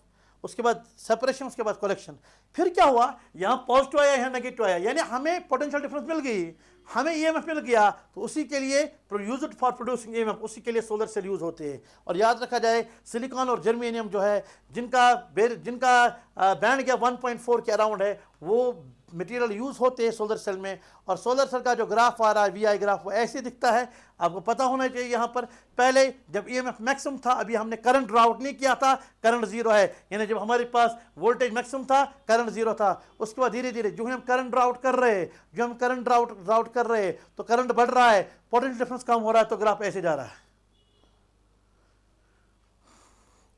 उसके बाद सेपरेशन, उसके बाद कलेक्शन। फिर क्या हुआ, यहाँ पॉजिटिव आया, यहाँ नेगेटिव आया, यानी हमें पोटेंशियल डिफरेंस मिल गई, हमें ईएमएफ मिल गया। तो उसी के लिए यूज्ड फॉर प्रोड्यूसिंग ईएमएफ, उसी के लिए सोलर सेल यूज होते हैं। और याद रखा जाए सिलिकॉन और जर्मेनियम जो है जिनका बैंड गैप 1.4 के अराउंड है, वो मटेरियल यूज होते हैं सोलर सेल में। और सोलर सेल का जो ग्राफ आ रहा है वीआई ग्राफ, वो ऐसे दिखता है। आपको पता होना चाहिए यहाँ पर पहले जब ईएमएफ मैक्सिमम था, अभी हमने करंट ड्राउट नहीं किया था, करंट जीरो है। यानी जब हमारे पास वोल्टेज मैक्सिमम था करंट जीरो था। उसके बाद धीरे धीरे जो हम करंट ड्राउट कर रहे हैं, तो करंट बढ़ रहा है, पोटेंशियल डिफरेंस कम हो रहा है, तो ग्राफ ऐसे जा रहा है।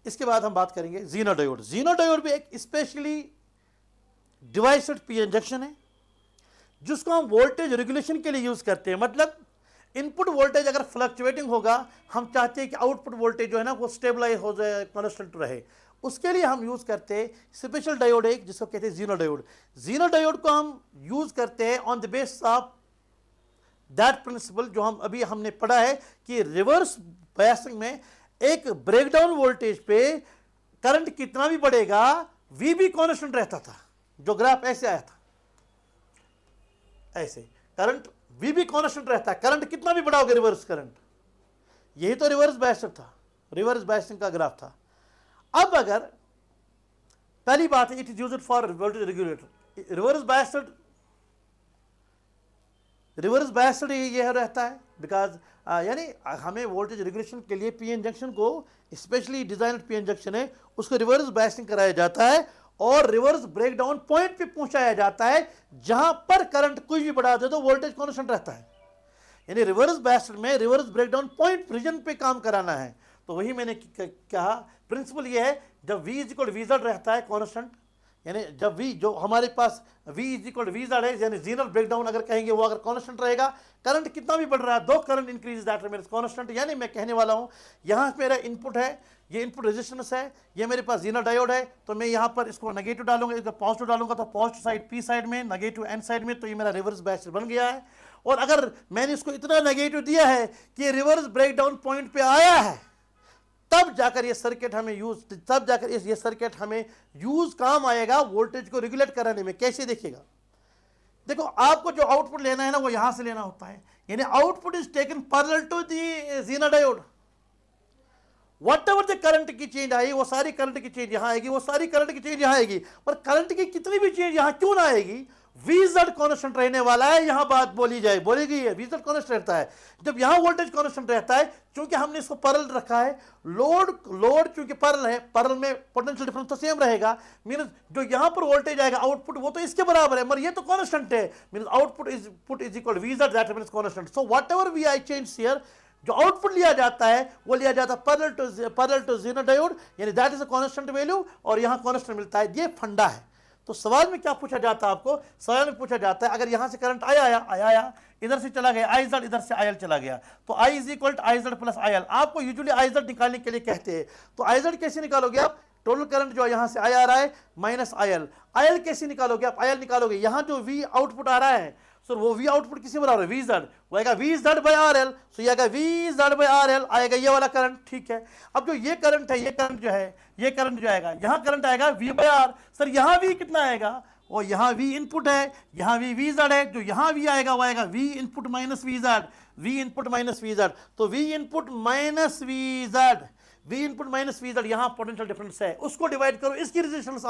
इसके बाद हम बात करेंगे जीनोडायोड। जीनोडायोड भी एक स्पेशली डिवाइस्ड पी इंजेक्शन है जिसको हम वोल्टेज रेगुलेशन के लिए यूज करते हैं। मतलब इनपुट वोल्टेज अगर फ्लक्चुएटिंग होगा, हम चाहते हैं कि आउटपुट वोल्टेज जो है ना वो स्टेबलाइज हो जाए, कांस्टेंट रहे, उसके लिए हम यूज करते हैं स्पेशल डायोड एक जिसको कहते हैं जीनोडायोड। जीनोडायोड को हम यूज करते हैं on the base of that principle जो हमने पढ़ा है कि रिवर्स बायसिंग में एक ब्रेकडाउन वोल्टेज पे करंट कितना भी बढ़ेगा वी भी कांस्टेंट रहता था। जो ग्राफ ऐसे आया था, ऐसे करंट वी भी कांस्टेंट रहता है, करंट कितना भी बढ़ाओगे रिवर्स करंट, यही तो रिवर्स बायसिंग था, रिवर्स बायसिंग का ग्राफ था। अब अगर पहली बात है it is used for voltage regulator. Reverse biased ये रहता है बिकॉज यानी हमें वोल्टेज रेगुलेशन के लिए पी इंजेक्शन को स्पेशली डिजाइनड पी इंजेक्शन है, उसको रिवर्स बायसिंग कराया जाता है और रिवर्स ब्रेकडाउन पॉइंट पे पहुंचाया जाता है जहां पर करंट कुछ भी बढ़ा दे तो वोल्टेज कांस्टेंट रहता है। यानी रिवर्स बायस्ड में रिवर्स ब्रेकडाउन पॉइंट रीजन पे काम कराना है। तो वही मैंने कहा प्रिंसिपल ये है, जब V इज इक्वल वीजेड रहता है कांस्टेंट, यानी जब V जो हमारे पास V इज इक्वल वीजेड है, यानी जीनर ब्रेकडाउन अगर कहेंगे वो अगर कांस्टेंट रहेगा, करंट कितना भी बढ़ रहा है, दो current increase that remains constant. यानी मैं कहने वाला हूं यहाँ मेरा इनपुट है, ये इनपुट रेजिस्टेंस है, ये मेरे पास जीनर डायोड है, तो मैं यहाँ पर इसको नेगेटिव डालूंगा, इसको पॉजिटिव डालूंगा तो पॉजिटिव साइड पी साइड में, नेगेटिव एन साइड में, तो ये मेरा रिवर्स बायस्ड बन गया है। और अगर मैंने इसको इतना नेगेटिव दिया है कि रिवर्स ब्रेकडाउन पॉइंट पे आया है, तब जाकर ये सर्किट हमें यूज काम आएगा वोल्टेज को रेगुलेट कराने में। कैसे देखिएगा, देखो आपको जो आउटपुट लेना है ना वो यहां से लेना होता है, यानी output is taken parallel to the zener diode. Whatever the current की चेंज आई वो सारी करंट की चेंज यहां आएगी, वो सारी करंट की चेंज यहां आएगी, पर करंट की कितनी भी चेंज यहां क्यों ना आएगी, VZ कांस्टेंट रहने वाला है, यहां बात बोली गई है, VZ कांस्टेंट रहता है। जब यहां वोल्टेज कांस्टेंट रहता है, क्योंकि हमने इसको पैरेलल रखा है, लोड क्योंकि पैरेलल है, पैरेलल में पोटेंशियल डिफरेंस तो सेम रहेगा, मींस जो यहां पर वोल्टेज आएगा आउटपुट वो तो इसके बराबर है, मगर ये तो कांस्टेंट है, means output is equal VZ, that means constant. So whatever we I change here, जो आउटपुट लिया जाता है वो लिया जाता है पैरेलल टू ज़ीरो डायोड, यानी that is a constant value, और यहां कांस्टेंट मिलता है। ये फंडा है। तो सवाल में क्या पूछा जाता है आपको? सवाल में पूछा जाता है अगर यहां से करंट आया इधर से चला गया IZ, इधर से IL चला गया, तो I is equal to IZ plus IL। आपको यूजुअली IZ निकालने के लिए कहते हैं, तो IZ कैसे निकालोगे आप? टोटल करंट जो यहां से आ रहा है माइनस IL कैसे निकालोगे आप? IL निकालोगे, यहां जो V आउटपुट आ रहा है, सर वो V आउटपुट किसी बराबर है? VZ, वो आएगा VZ बाय RL, सो ये आएगा VZ बाय RL, आएगा ये वाला करंट, ठीक है। अब जो ये करंट है, ये करंट जो आएगा, यहाँ करंट आएगा V बाय R। सर यहाँ V कितना आएगा? और यहाँ V इनपुट है, यहाँ V VZ है, जो यहाँ V आएगा वो आएगा V इनपुट माइनस VZ, तो V इनपुट माइनस VZ, यहाँ पोटेंशियल डिफरेंस है, उसको डिवाइड करो, इसकी रेजिस्टेंस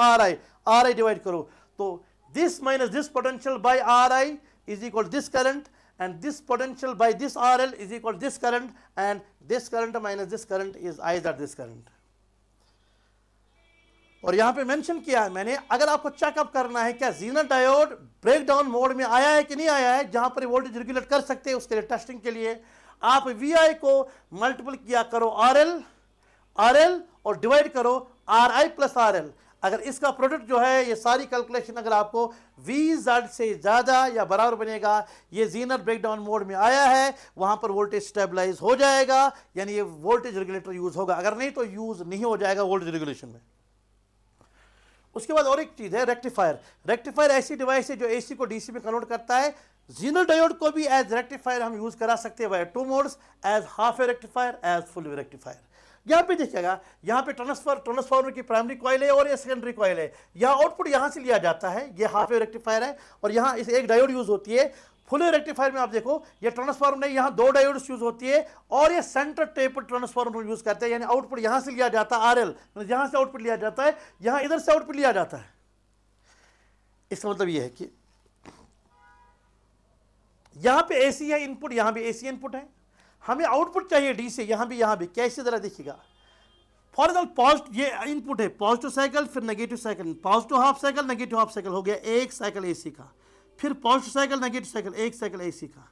RI डिवाइड करो, तो this minus this potential by Ri is equal to this current, and this potential by this RL is equal to this current, and this current minus this current is IZ, this current। और यहां पे mention किया है मैंने, अगर आपको checkup करना है क्या ज़ीनर डायोड ब्रेकडाउन मोड में आया है कि नहीं आया है, जहां पर वोल्टेज रेगुलेट कर सकते हैं, उसके लिए टेस्टिंग के लिए आप VI को मल्टीपल किया करो RL और डिवाइड करो RI प्लस RL। अगर इसका प्रोडक्ट जो है, ये सारी कैलकुलेशन अगर आपको VZ से ज़्यादा या बराबर बनेगा, ये ज़ीनर ब्रेकडाउन मोड में आया है, वहाँ पर वोल्टेज स्टेबलाइज हो जाएगा, यानी ये वोल्टेज रेगुलेटर यूज़ होगा, अगर नहीं तो यूज़ नहीं हो जाएगा वोल्टेज रेगुलेशन में। उसके बाद और एक चीज़ है रेक्टिफायर ऐसी डिवाइस है जो AC को DC में कन्वर्ट करता है। ज़ीनर डायोड को भी एज रेक्टिफायर हम यूज़ करा सकते हैं, 2 modes, as half wave rectifier, as full wave rectifier. यहाँ पे देखिएगा, यहाँ पे ट्रांसफार्मर की प्राइमरी कॉइल है और ये सेकेंडरी कॉइल है, यहाँ आउटपुट यहाँ से लिया जाता है, ये हाफ वेव रेक्टिफायर है, और यहाँ इस एक डायोड यूज होती है। फुल वेव रेक्टिफायर में आप देखो, ये ट्रांसफार्मर नहीं, यहाँ 2 डायोड्स यूज होती है, और ये सेंटर टेपर ट्रांसफार्मर यूज करते हैं, यानी आउटपुट यहाँ से लिया जाता है RL, यहाँ से आउटपुट लिया जाता है, यहाँ इधर से आउटपुट लिया जाता है। इसका मतलब ये है कि यहाँ पे AC है इनपुट, यहाँ भी AC इनपुट है, हमें आउटपुट चाहिए DC, यहाँ भी कैसे जरा देखिएगा। फॉर एग्जाम्पल पॉजिटिव, ये इनपुट है, पॉजिटिव साइकिल, फिर negative cycle, positive half cycle, negative half cycle, हो गया एक साइकिल AC का, फिर पॉजिटिव साइकिल, नेगेटिव साइकिल, एक साइकिल AC का।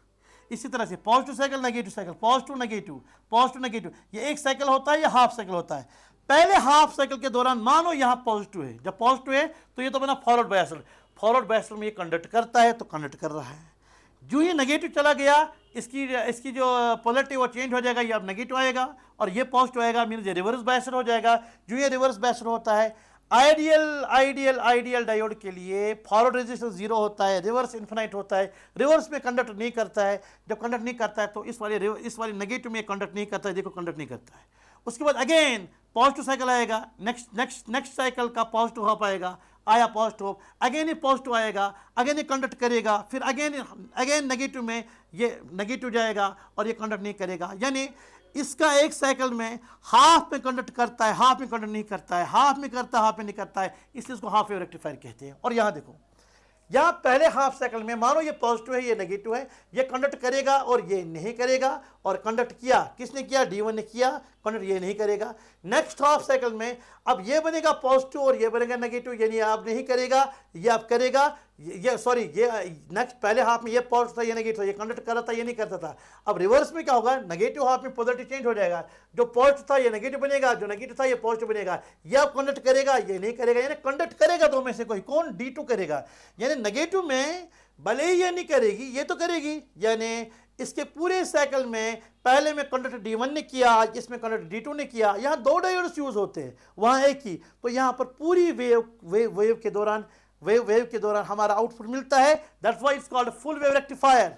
इसी तरह से positive cycle, negative cycle, positive negative, ये एक साइकिल होता है या हाफ साइकिल होता है। पहले हाफ साइकिल के दौरान मानो यहाँ पॉजिटिव है, जब पॉजिटिव है तो ये तो बना फॉरवर्ड बायसर में ये कंडक्ट करता है, तो कंडक्ट कर रहा है। जो ये नेगेटिव चला गया, इसकी जो पोलैरिटी वो चेंज हो जाएगा, ये अब नेगेटिव आएगा और ये पॉजिटिव आएगा, मीन्स ये रिवर्स बायसर हो जाएगा। जो ये रिवर्स बायसर होता है, आइडियल डायोड के लिए फॉरवर्ड रेजिस्टेंस 0 होता है, रिवर्स इन्फिनाइट होता है, रिवर्स में कंडक्ट नहीं करता है। जब कंडक्ट नहीं करता है तो इस वाली नेगेटिव में कंडक्ट नहीं करता है, देखो कंडक्ट नहीं करता है। उसके बाद अगेन पॉजिटिव साइकिल आएगा, नेक्स्ट साइकिल का पॉजिटिव हाफ आएगा, आया पॉजिटिव, अगेन ये पॉजिटिव आएगा, अगेन ये कंडक्ट करेगा, फिर अगेन नेगेटिव में ये नेगेटिव जाएगा और ये कंडक्ट नहीं करेगा। यानी इसका एक साइकिल में हाफ में कंडक्ट करता है, हाफ में कंडक्ट नहीं करता है, हाफ में करता है, हाफ में नहीं करता है, इसलिए इसको हाफ वेव रेक्टिफायर कहते हैं। और यहाँ देखो, यहाँ पहले हाफ साइकिल में मानो ये पॉजिटिव है, ये नेगेटिव है, ये कंडक्ट करेगा और ये नहीं करेगा, और कंडक्ट किया किसने किया? D1 ने किया, कंडक्ट ये नहीं करेगा। नेक्स्ट हाफ साइकिल में अब ये बनेगा पॉजिटिव और ये बनेगा नेगेटिव, यानी आप नहीं करेगा, ये आप करेगा, ये नेक्स्ट पहले हाफ में ये पॉजिटिव था, ये नेगेटिव था, ये कंडक्ट कर रहा था, ये नहीं करता था। अब रिवर्स में क्या होगा? नेगेटिव हाफ में पोलैरिटी चेंज हो जाएगा, जो पॉजिटिव था ये नेगेटिव बनेगा, जो नेगेटिव था ये पॉजिटिव बनेगा। ये आप कंडक्ट करेगा, ये नहीं करेगा, यानी कंडक्ट करेगा दो में से कोई, कौन? D2 करेगा। यानी नेगेटिव में भले ही ये नहीं करेगी, ये तो करेगी। यानी इसके पूरे साइकिल में पहले में कंडक्टर D1 ने किया, इसमें कंडक्टर D2 ने किया। यहाँ 2 डायोड्स यूज होते हैं, वहाँ एक ही। तो यहाँ पर पूरी वेव के दौरान हमारा आउटपुट मिलता है, that's why it's called full wave rectifier.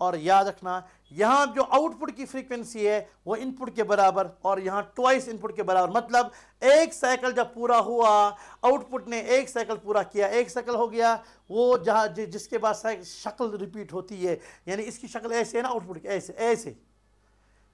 और याद रखना, यहाँ जो आउटपुट की फ्रीक्वेंसी है वो इनपुट के बराबर, और यहाँ ट्वाइस इनपुट के बराबर। मतलब एक साइकिल जब पूरा हुआ, आउटपुट ने एक साइकिल पूरा किया, एक साइकिल हो गया, वो जहाँ जिसके बाद शक्ल रिपीट होती है, यानी इसकी शक्ल ऐसे है ना, आउटपुट की ऐसे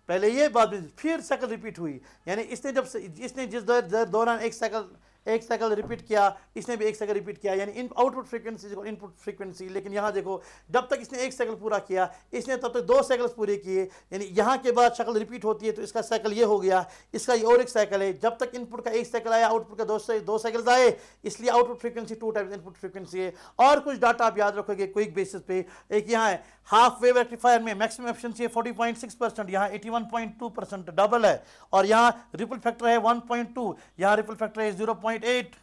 पहले ये बात, फिर साइकिल रिपीट हुई। यानी इसने जिस दौरान एक साइकिल एक साइकिल रिपीट किया, इसने भी एक साइकिल रिपीट किया, यानी इन आउटपुट फ्रीक्वेंसी इनपुट फ्रीक्वेंसी। लेकिन यहाँ देखो, जब तक इसने एक साइकिल पूरा किया, इसने तब तक 2 साइकिल्स पूरे किए, यानी यहाँ के बाद साइकिल रिपीट होती है तो इसका साइकिल ये हो गया, इसका ये और एक साइकिल है। जब तक इनपुट का एक साइकिल आया, आउटपुट का 2 साइकिल्स आए, इसलिए output frequency 2 times input frequency है। और कुछ डाटा आप याद रखोगे क्विक बेसिस पे। एक यहाँ है हाफ वेव रेक्टिफायर में मैक्सिमम एफिशिएंसी है 40.6%, यहाँ 81.2% डबल है। और यहाँ रिपल फैक्टर है 1.2, यहाँ रिपल फैक्टर है 0.8,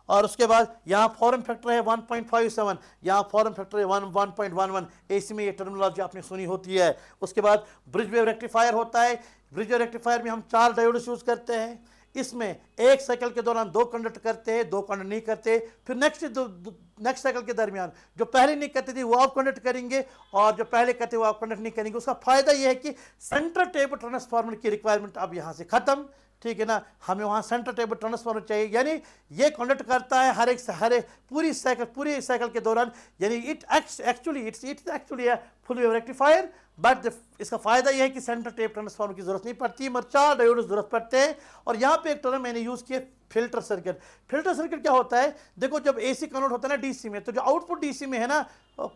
और उसके बाद यहाँ फॉर्म फैक्टर है 1.57, यहाँ फॉर्म फैक्टर है 1.11। एसी में ये टर्मिनोलॉजी आपने सुनी होती है। उसके बाद ब्रिज वेव रेक्टिफायर होता है। ब्रिज वेव रेक्टिफायर में हम 4 डायोड्स यूज करते हैं। इसमें एक साइकिल के दौरान 2 कंडक्ट करते हैं, 2 कंडक्ट नहीं करते। फिर नेक्स्ट साइकिल के दरमियान जो पहले नहीं करते थे वो आप कंडक्ट करेंगे, और जो पहले करते वो आप कंडक्ट नहीं करेंगे। उसका फायदा यह है कि सेंटर टेप ट्रांसफार्मर की रिक्वायरमेंट अब यहाँ से खत्म, ठीक है ना। हमें वहाँ सेंटर टेबल ट्रांसफार्मर चाहिए, यानी ये कंडक्ट करता है हर एक पूरी साइकिल के दौरान, यानी it's actually full wave rectifier. But इसका फायदा यह है कि सेंटर टेप ट्रांसफार्मर की जरूरत नहीं पड़ती, मगर 4 डायोड जरूरत पड़ते हैं। और यहाँ पे एक टर्म मैंने यूज किया, फिल्टर सर्किट। फिल्टर सर्किट क्या होता है? देखो, जब एसी कन्वर्ट होता है ना डीसी में, तो जो आउटपुट डीसी में है ना,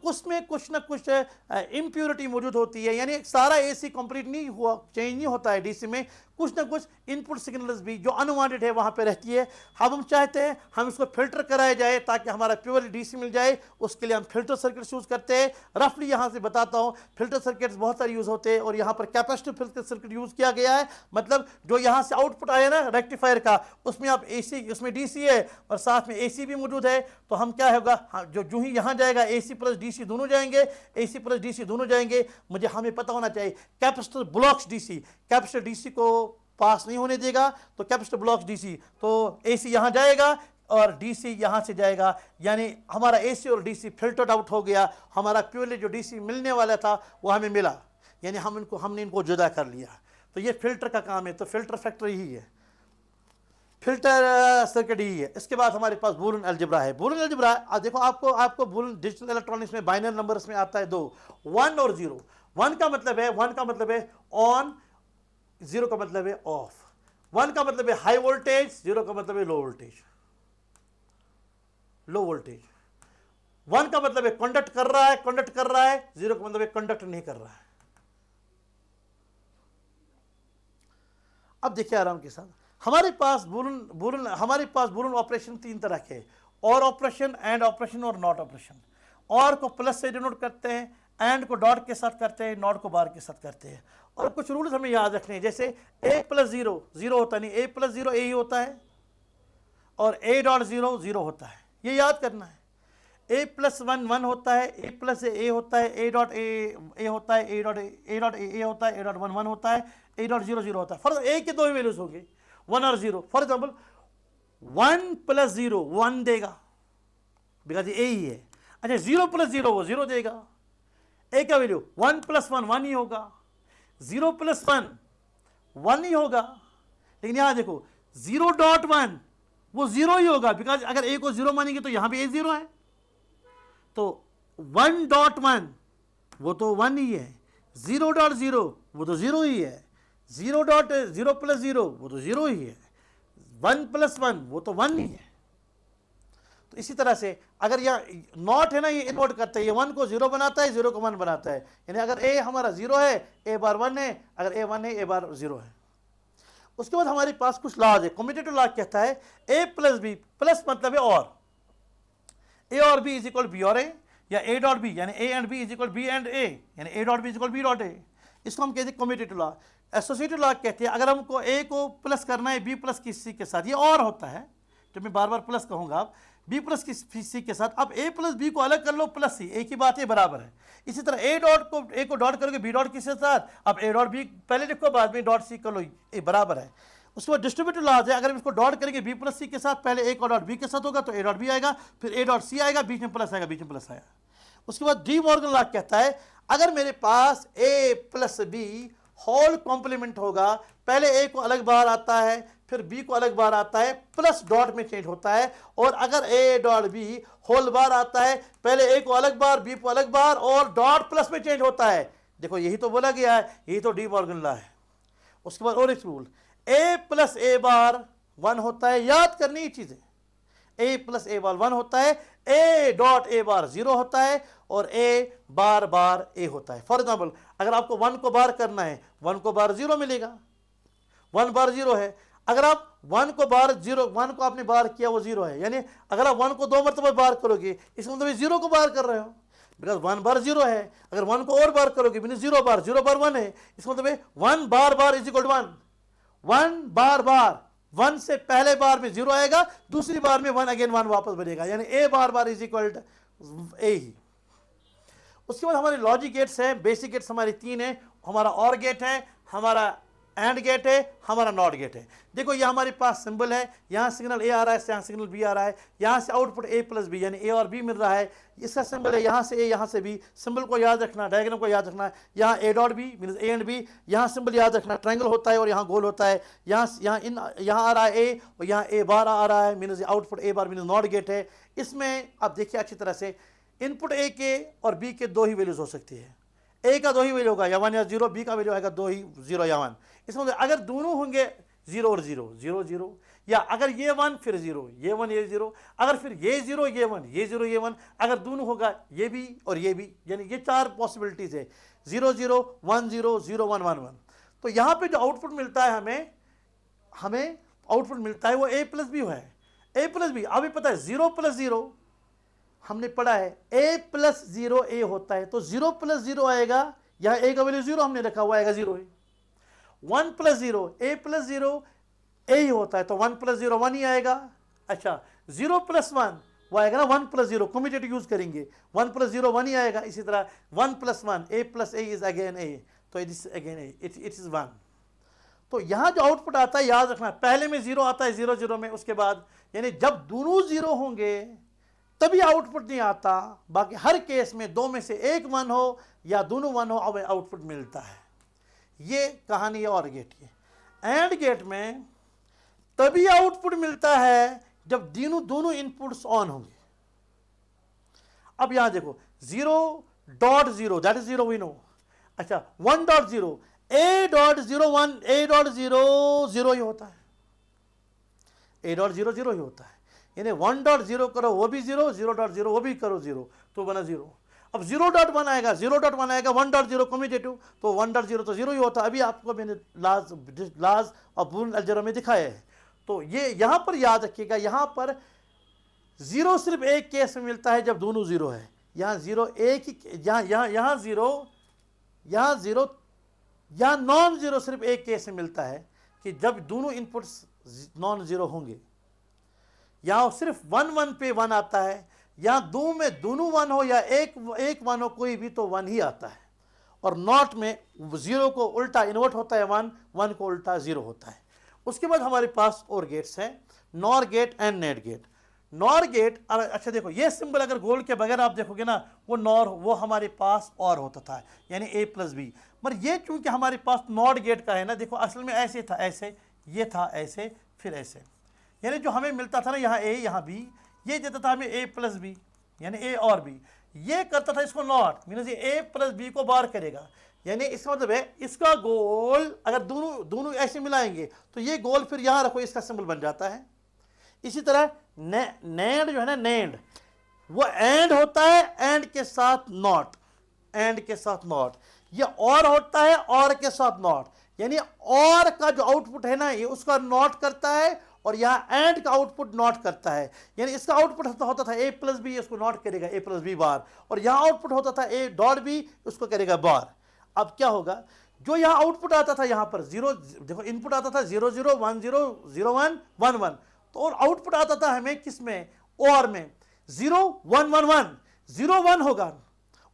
उसमें कुछ ना कुछ इम्प्योरिटी मौजूद होती है, यानी सारा एसी कंप्लीट नहीं हुआ, चेंज नहीं होता है डीसी में, कुछ ना कुछ इनपुट सिग्नल्स भी जो अनवांटेड है वहाँ पे रहती है। हम चाहते हैं हम इसको फिल्टर कराया जाए ताकि हमारा प्योर डीसी मिल जाए, उसके लिए हम फिल्टर सर्किट यूज़ करते हैं। रफली यहाँ से बताता हूँ, फिल्टर सर्किट्स बहुत सारे यूज़ होते हैं, और यहाँ पर कैपेसिटिव फिल्टर सर्किट यूज़ किया गया है। मतलब जो यहाँ से आउटपुट आया ना रेक्टिफायर का, उसमें आप एसी, उसमें डीसी है और साथ में एसी भी मौजूद है, तो हम क्या होगा, जो ही यहाँ जाएगा एसी प्लस डीसी दोनों जाएंगे, एसी प्लस डीसी दोनों जाएंगे। हमें पता होना चाहिए capacitor blocks DC, capacitor DC को पास नहीं होने देगा, तो कैपेसिटर ब्लॉक्स डीसी, तो एसी यहाँ जाएगा और डीसी यहाँ से जाएगा, यानी हमारा एसी और डीसी फिल्टर्ड आउट हो गया। हमारा प्योरली जो डीसी मिलने वाला था वो हमें मिला, यानी हमने इनको जुदा कर लिया। तो ये फिल्टर का काम है, तो फिल्टर फैक्टर यही है, फिल्टर सर्किट ही है। इसके बाद हमारे पास बूलियन अलजेब्रा है। बूलियन अलजेब्रा देखो, आपको बूलियन डिजिटल इलेक्ट्रॉनिक्स में बाइनरी नंबर्स में आता है 2, 1 और 0। 1 का मतलब है ऑन, 0 का मतलब है ऑफ। 1 का मतलब है हाई वोल्टेज, 0 का मतलब है लो वोल्टेज। 1 का मतलब है कंडक्ट कर रहा है, 0 का मतलब है कंडक्ट नहीं कर रहा है। अब देखिए आराम के साथ, हमारे पास बूलियन ऑपरेशन 3 तरह के, और ऑपरेशन, एंड ऑपरेशन और नॉट ऑपरेशन। और को प्लस से डिनोट करते हैं, एंड को डॉट के साथ करते हैं, नॉट को बार के साथ करते हैं। और कुछ रूल्स हमें याद रखने हैं, जैसे a प्लस 0 0 होता नहीं, a प्लस 0 a ही होता है, और a डॉट 0 0 होता है, ये याद करना है। a प्लस 1 1 होता है, a प्लस a होता है, a डॉट a होता है, a डॉट a होता है, a डॉट 1 1 होता है, a डॉट 0 0 होता है। फॉर a के 2 ही वैल्यूज होंगे, 1 और 0। फॉर एग्जाम्पल 1 प्लस 0 1 देगा, बिकॉज ये a ही है। अच्छा, 0 प्लस 0 वो 0 देगा। a का वैल्यू 1 प्लस 1 1 ही होगा, 0 प्लस 1 1 ही होगा। लेकिन यहां देखो 0.1 वो 0 ही होगा, बिकॉज अगर a को 0 मानेंगे तो यहां भी a 0 है, तो 1.1 वो तो 1 ही है, 0.0 वो तो 0 ही है, 0.0 प्लस 0 वो तो 0 ही है, 1 प्लस 1 वो तो 1 ही है। तो इसी तरह से अगर यह नॉट है ना, ये इन्वर्ट करता है, ये 1 को 0 बनाता है, 0 को 1 बनाता है। यानी अगर a हमारा 0 है, a बार 1 है, अगर a 1 है, a बार 0 है। उसके बाद हमारे पास कुछ लॉज है। कम्यूटेटिव लॉ कहता है a प्लस b, प्लस मतलब है और, a और b इज इक्वल b और a, या a डॉट b, यानी a and b is equal b and a, यानी a dot b is equal b dot a। इसको हम कहते हैं कम्यूटेटिव लॉ। एसोसिएटिव लॉ कहते हैं अगर हमको a को प्लस करना है b प्लस किसी के साथ, ये और होता है, जब मैं बार बार प्लस कहूँगा, आप b प्लस की सी के साथ, अब a प्लस b को अलग कर लो, प्लस सी, एक ही बात है, बराबर है। इसी तरह a को डॉट करोगे b डॉट किसके साथ, अब a डॉट b पहले लिखो, बाद में डॉट सी कर लो, ये बराबर है। उसके बाद डिस्ट्रीब्यूटिव लॉज है, अगर हम इसको डॉट करेंगे b प्लस सी के साथ, पहले a को डॉट b के साथ होगा तो a डॉट b आएगा, फिर a डॉट सी आएगा, बीच में प्लस आएगा, बीच में प्लस आएगा। उसके बाद डी मॉर्गन लॉ कहता है अगर मेरे पास a plus b whole complement होगा, पहले a को अलग बार आता है, फिर b को अलग बार आता है, प्लस डॉट में चेंज होता है। और अगर a dot b whole bar आता है, पहले a को अलग बार, b को अलग बार, और डॉट प्लस में चेंज होता है। देखो यही तो बोला गया है, यही तो डी मॉर्गन लॉ है। उसके बाद और एक रूल, a प्लस a बार 1 होता है, याद करनी ये चीजें, ए प्लस ए बार 1 होता है, ए डॉट ए बार 0 होता है और ए बार बार ए होता है। फॉर एग्जाम्पल अगर आपको 1 को बार करना है, 1 को बार 0 मिलेगा, 1 बार 0 है। अगर आप 1 को बार 0, 1 को आपने बार किया वो 0 है, यानी अगर आप 1 को 2 मरतबा बार करोगे इसका मतलब 0 को बार कर रहे हो, बिकॉज 1 बार 0 है। अगर 1 को और बार करोगे मीन 0 बार 1 है, इसका मतलब 1 बार बार इज इक्वल टू 1, 1 बार बार 1 से पहले बार में 0 आएगा, दूसरी बार में 1 अगेन 1 वापस बनेगा, यानी ए बार बार इज इक्वल टू ए ही। उसके बाद हमारे लॉजिक गेट्स हैं, बेसिक गेट्स हमारे 3 हैं, हमारा और गेट है, हमारा एंड गेट है, हमारा नॉट गेट है। देखो ये हमारे पास सिंबल है, यहाँ सिग्नल ए आ रहा है, यहाँ सिग्नल बी आ रहा है, यहाँ से आउटपुट ए प्लस बी यानी ए और बी मिल रहा है, इसका सिंबल है यहाँ से ए यहाँ से बी। सिंबल को याद रखना, डायग्राम को याद रखना, यहाँ A dot B mean A and B, यहाँ सिंबल याद रखना, ट्रायंगल होता है और यहाँ गोल होता है, यहाँ आ रहा है ए और यहाँ ए बार आ रहा है mean output A bar mean not gate है। इसमें आप देखिए अच्छी तरह से इनपुट ए के और बी के 2 ही वैल्यूज हो सकती है, ए का 2 ही वैल्यू होगा या 1 या 0, बी का वैल्यू आएगा 2 ही 0 या 1। इसमें अगर दोनों होंगे 0 और 0 0 0, या अगर ये 1 फिर 0 ये 1 ये 0, अगर फिर ये 0 ये 1 ये 0 ये 1, अगर दोनों होगा ये भी और ये भी, यानी ये 4 पॉसिबिलिटीज है 0 0 1 0 0 1 1 1। तो यहाँ पे जो आउटपुट मिलता है हमें आउटपुट मिलता है वो ए प्लस बी है, ए प्लस बी। अभी पता है 0 प्लस 0 हमने पढ़ा है ए प्लस 0 ए होता है, तो 0 प्लस 0 आएगा, यहाँ ए का वैल्यू 0 हमने रखा हुआ आएगा 0 है। 1 प्लस 0 ए प्लस 0 ए ही होता है, तो 1 प्लस 0 1 ही आएगा। अच्छा 0 प्लस 1 वो आएगा ना 1 प्लस 0, कम्यूटेटिव यूज करेंगे, 1 प्लस 0 1 ही आएगा। इसी तरह 1 plus 1 A plus A is again A, तो it is again A, it is 1। तो यहाँ जो आउटपुट आता है याद रखना, पहले में 0 आता है 0 0 में, उसके बाद यानी जब दोनों 0 होंगे तभी आउटपुट नहीं आता, बाकी हर केस में 2 में से एक 1 हो या दोनों 1 हो अब आउटपुट मिलता है। ये कहानी है और गेट की। एंड गेट में तभी आउटपुट मिलता है जब दोनों इनपुट्स ऑन होंगे। अब यहां देखो 0.0 दैट इज 0 वी नो। अच्छा 1.0 ए डॉट 0 1 ए डॉट 0 0 ही होता है, ए डॉट 0 0 ही होता है, यानी 1.0 करो वो भी 0, 0.0 वो भी करो 0 तो बना 0। अब 0.1 आएगा, 0.1 आएगा, 1.0 कम्यूटेटिव, तो 1.0 तो 0 ही होता है। अभी आपको मैंने लाज और बूलियन अलजेब्रा में दिखाया है। तो ये यहाँ पर याद रखिएगा, यहाँ पर 0 सिर्फ एक केस में मिलता है जब दोनों 0 है। यहाँ 0 एक ही, यहाँ 0, यहाँ 0, यहाँ नॉन 0 सिर्फ एक केस में मिलता है कि जब दोनों इनपुट्स नॉन 0 होंगे। यहाँ सिर्फ 1 1 पे 1 आता है, यहाँ 2 में दोनों 1 हो या एक 1 हो, कोई भी तो 1 ही आता है। और नॉट में 0 को उल्टा इन्वर्ट होता है 1, 1 को उल्टा 0 होता है। उसके बाद हमारे पास और गेट्स हैं, NOR gate and net gate. NOR gate, अच्छा देखो ये सिंबल अगर गोल के बगैर आप देखोगे ना, वो नॉर वो हमारे पास और होता था यानी ए प्लस बी, मगर ये चूंकि हमारे पास नॉट गेट का है ना, देखो असल में ऐसे था, ऐसे ये था, ऐसे फिर ऐसे, यानी जो हमें मिलता था ना यहाँ ए यहाँ बी, ये देता था हमें ए प्लस बी यानी ए और बी, ये करता था इसको नॉट मीनस ये ए प्लस बी को बार करेगा, यानी इसका मतलब है इसका गोल अगर दोनों ऐसे मिलाएंगे तो ये गोल फिर यहाँ रखो, इसका सिंबल बन जाता है। इसी तरह नेंड जो है ना, नेंड वो एंड होता है एंड के साथ नॉट, एंड के साथ नॉट, ये और होता है और के साथ नॉट, यानी और का जो आउटपुट है ना ये उसका नॉट करता है और यहाँ एंड का आउटपुट नॉट करता है, यानी इसका आउटपुट होता था ए प्लस बी, उसको नॉट करेगा ए प्लस बी बार, और यहाँ आउटपुट होता था ए डॉट बी, उसको करेगा बार। अब क्या होगा, जो यहाँ आउटपुट आता था यहाँ पर 0, देखो इनपुट आता था 0 0 1 0 0 1 1 1, तो और आउटपुट आता था हमें किस में, और में 0 1 1 1 0 1 होगा,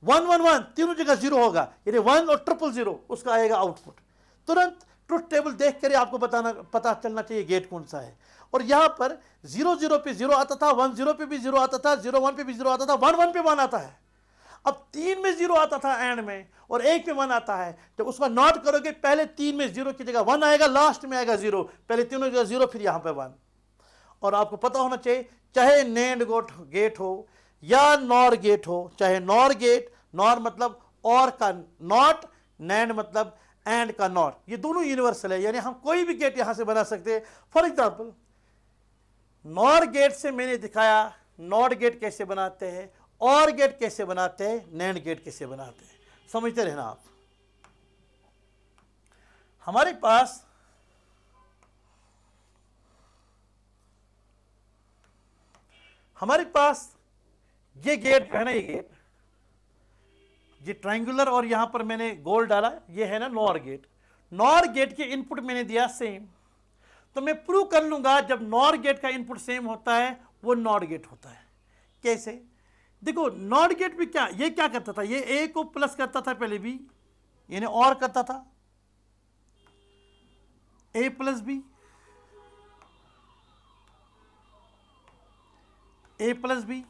1 1 1 तीनों जगह 0 होगा, यानी 1 और 0 0 0 उसका आएगा आउटपुट। तुरंत ट्रुथ टेबल देख कर आपको पता चलना चाहिए गेट कौन सा है। और यहाँ पर 0 0 पे 0 आता था, 1 0 पे भी 0 आता था, 0 1 पे भी 0 आता था, 1 1 पे 1 आता है। अब 3 में 0 आता था एंड में, और 1 पे 1 आता है। जब उसका नॉट करोगे पहले 3 में 0 की जगह 1 आएगा, लास्ट में आएगा 0, पहले तीनों जगह 0 फिर यहाँ पे 1। और आपको पता होना चाहिए चाहे नेंड गेट हो या नॉर गेट हो, चाहे नॉर गेट, नॉर मतलब और का नॉट, नैंड मतलब एंड का नॉट, ये दोनों यूनिवर्सल है, यानी हम कोई भी गेट यहां से बना सकते हैं। फॉर एग्जांपल नॉर गेट से मैंने दिखाया नॉट गेट कैसे बनाते हैं, और गेट कैसे बनाते हैं, नैंड गेट कैसे बनाते हैं, समझते रहना आप। हमारे पास ये गेट है ना, ये ट्रायंगुलर, और यहां पर मैंने गोल डाला, ये है ना नॉर गेट। नॉर गेट के इनपुट मैंने दिया सेम, तो मैं प्रूव कर लूंगा जब नॉर गेट का इनपुट सेम होता है वो नॉट गेट होता है। कैसे? देखो नॉट गेट में ये क्या करता था, ये ए को प्लस करता था पहले बी, यानी और करता था ए प्लस बी, ए प्लस बी,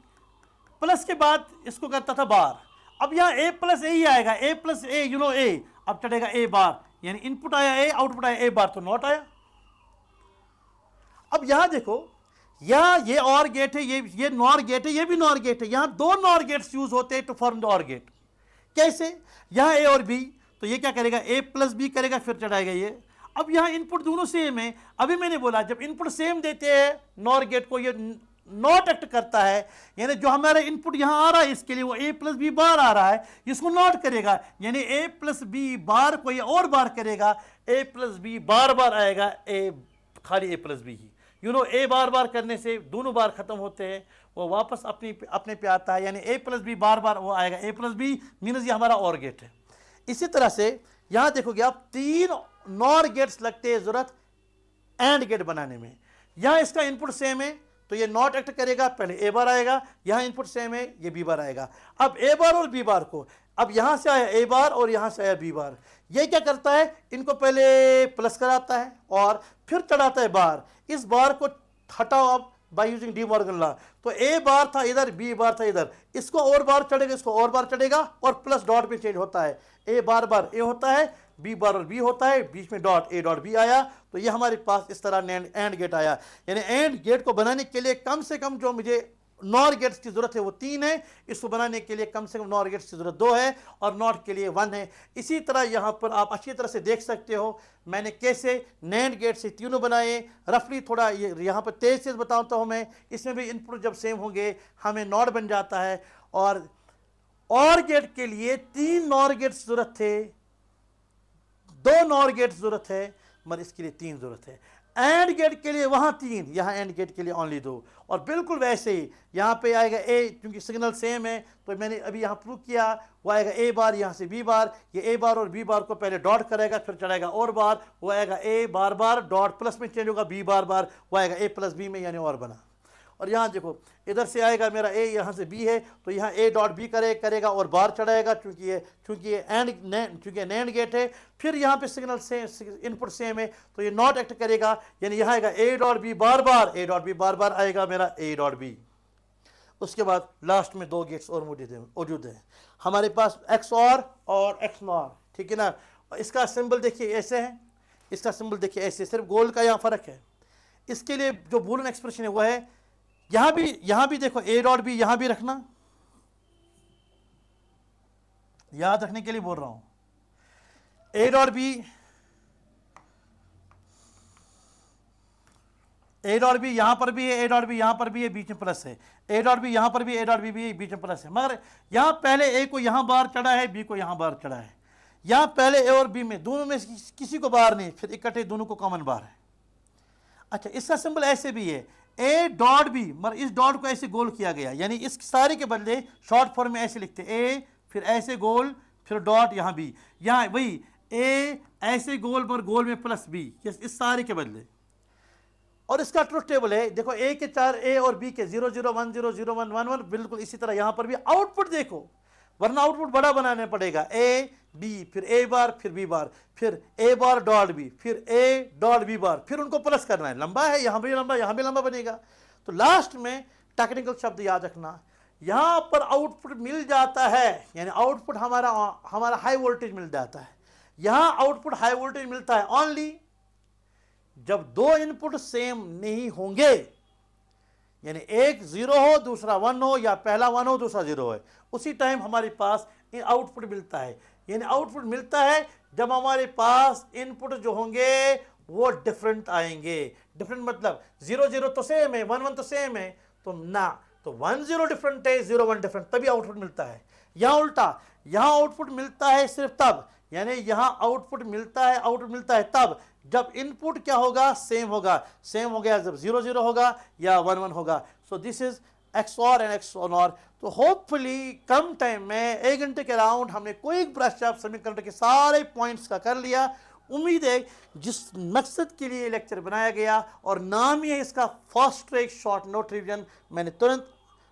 प्लस के बाद इसको करता था बार। अब यहां ए प्लस ए ही आएगा, ए प्लस ए ए, अब चढ़ेगा ए बार, यानी इनपुट आया ए, आउटपुट आया ए बार, तो नॉट आया। अब यहां देखो, यहां ये और गेट है, ये नॉर गेट है, ये भी नॉर गेट है, यहां दो नॉर गेट्स यूज होते हैं टू फॉर्म द और गेट। कैसे? यहां ए और बी, तो ये क्या करेगा, ए प्लस बी करेगा, फिर चढ़ाएगा ये। अब यहां इनपुट दोनों सेम है, अभी मैंने बोला जब इनपुट सेम देते हैं नॉर गेट को, ये नॉट एक्ट करता है, यानी जो हमारा इनपुट यहां आ रहा है इसके लिए वो ए प्लस बी बार आ रहा है, इसको नॉट करेगा, यानी ए प्लस बी बार को ये और बार करेगा, ए प्लस बी बार बार आएगा, ए खाली ए प्लस बी ही, ए बार बार करने से दोनों बार खत्म होते हैं, वो वापस अपने पे आता है, यानी ए प्लस बी बार बार वो आएगा, ए प्लस बी मीनस ये हमारा और गेट है। इसी तरह से यहां देखोगे आप तीन नॉर गेट्स लगते हैं जरूरत एंड गेट बनाने में। यहां इसका इनपुट सेम है तो ये नॉट एक्ट करेगा, पहले ए बार आएगा, यहां इनपुट सेम है, ये बी बार आएगा। अब ए बार और बी बार को, अब यहां से आया ए बार और यहां से आया बी बार, ये क्या करता है, इनको पहले प्लस कराता है और फिर चढ़ाता है बार। इस बार को हटाओ आप by using De Morgan law, तो ए बार था इधर, बी बार था इधर, इसको और बार चढ़ेगा, इसको और बार चढ़ेगा, और प्लस डॉट में चेंज होता है, ए बार बार ए होता है, बी बार और बी होता है, बीच में डॉट ए डॉट बी आया, तो ये हमारे पास इस तरह एंड गेट आया। यानी एंड गेट को बनाने के लिए कम से कम जो मुझे नॉर गेट्स की जरूरत है वो 3 है, इसको बनाने के लिए कम से कम नॉर गेट्स की जरूरत 2 है, और नॉट के लिए 1 है। इसी तरह यहाँ पर आप अच्छी तरह से देख सकते हो मैंने कैसे नैंड गेट से तीनों बनाए। रफली थोड़ा यहाँ पर तेज से बताता हूँ मैं, इसमें भी इनपुट जब सेम होंगे हमें नॉट बन जाता है, और गेट के लिए 3 नॉर गेट्स जरूरत थे, 2 नॉर गेट्स जरूरत है, मगर इसके लिए 3 जरूरत है। एंड गेट के लिए वहां 3, यहां एंड गेट के लिए ओनली 2, और बिल्कुल वैसे ही यहां पे आएगा ए, क्योंकि सिग्नल सेम है तो मैंने अभी यहां प्रूव किया, वो आएगा ए बार, यहां से बी बार, ये ए बार और बी बार को पहले डॉट करेगा, फिर चढ़ाएगा और बार, वो आएगा ए बार बार, डॉट प्लस में चेंज होगा, बी बार बार, वो आएगा ए प्लस बी में, यानी और बना। और यहाँ देखो इधर से आएगा मेरा ए, यहाँ से बी है, तो यहाँ ए डॉट बी करेगा और बार चढ़ाएगा, चूंकि ये नैंड गेट है। फिर यहाँ पे सिग्नल सेम, इनपुट सेम है, तो ये नॉट एक्ट करेगा, यानी यहाँ आएगा ए डॉट बी बार बार, ए डॉट बी बार बार आएगा मेरा ए डॉट बी। उसके बाद लास्ट में 2 गेट्स और मौजूद हैं हमारे पास, एक्स और एक्स नॉर, ठीक है ना। इसका सिंबल देखिए ऐसे है, इसका सिंबल देखिए ऐसे, सिर्फ गोल का यहाँ फर्क है। इसके लिए जो बूलियन एक्सप्रेशन है वो है, यहां भी देखो ए डॉट बी यहां भी रखना, याद रखने के लिए बोल रहा हूं, ए डॉट बी यहां पर भी है, ए डॉट बी यहां पर भी है, बीच में प्लस है, ए डॉट बी यहां पर भी, ए डॉट बी भी बीच में प्लस है, मगर यहां पहले ए को यहां बार चढ़ा है, बी को यहां बार चढ़ा है, यहां पहले ए और बी में दोनों में किसी को बार नहीं, फिर इकट्ठे दोनों को कॉमन बार है। अच्छा, इसका सिंबल ऐसे भी है, ए डॉट बी, मगर इस डॉट को ऐसे गोल किया गया, यानी इस सारे के बदले शॉर्ट फॉर्म में ऐसे लिखते, ए फिर ऐसे गोल, फिर डॉट, यहाँ बी, यहाँ वही ए ऐसे गोल पर गोल में प्लस बी, इस सारे के बदले। और इसका ट्रुथ टेबल है, देखो ए के 4, ए और बी के 0 0 1 0 0 1 1 1, बिल्कुल इसी तरह यहाँ पर भी। आउटपुट देखो, वरना आउटपुट बड़ा बनाना पड़ेगा, ए बी फिर ए बार फिर बी बार, फिर ए बार डॉट बी, फिर ए डॉट बी बार, फिर उनको प्लस करना है, लंबा है, यहाँ भी लंबा, यहाँ भी लंबा बनेगा। तो लास्ट में टेक्निकल शब्द याद रखना, यहाँ पर आउटपुट मिल जाता है, यानी आउटपुट हमारा हाई वोल्टेज मिल जाता है। यहाँ आउटपुट हाई वोल्टेज मिलता है ओनली जब 2 इनपुट सेम नहीं होंगे, यानी एक 0 हो दूसरा 1 हो, या पहला 1 हो दूसरा 0 है, उसी टाइम हमारे पास आउटपुट मिलता है। यानी आउटपुट मिलता है जब हमारे पास इनपुट जो होंगे वो डिफरेंट आएंगे। डिफरेंट मतलब 0 0 तो सेम है, 1 1 तो सेम है, तो ना, तो 1 0 डिफरेंट है, 0 1 डिफरेंट, तभी आउटपुट मिलता है। यहाँ उल्टा, यहाँ आउटपुट मिलता है सिर्फ तब, यानी यहाँ आउटपुट मिलता है तब जब इनपुट क्या होगा, सेम होगा। सेम हो गया जब 0 0 होगा या 1 1 होगा। So this is XOR and XOR। तो होपफुली कम टाइम में 1 घंटे के अराउंड हमने क्विक ब्रश अप सेमीकंडक्टर के सारे पॉइंट्स का कर लिया। उम्मीद है जिस मकसद के लिए लेक्चर बनाया गया, और नाम ही है इसका fast track short note revision, मैंने तुरंत,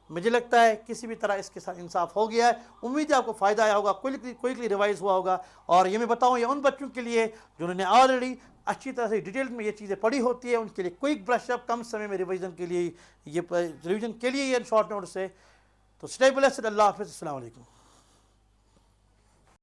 मुझे लगता है किसी भी तरह इसके साथ इंसाफ हो गया है। उम्मीद है आपको फ़ायदा आया होगा, क्विकली रिवाइज हुआ होगा। और ये मैं बताऊँ, ये उन बच्चों के लिए जिन्होंने ऑलरेडी अच्छी तरह से डिटेल में ये चीज़ें पढ़ी होती है, उनके लिए क्विक ब्रश अप, कम समय में रिवीजन के लिए ये शॉर्ट नोट से। तो स्टे ब्लेस्ड, अल्लाह हाफ़िज़, अस्सलाम वालेकुम।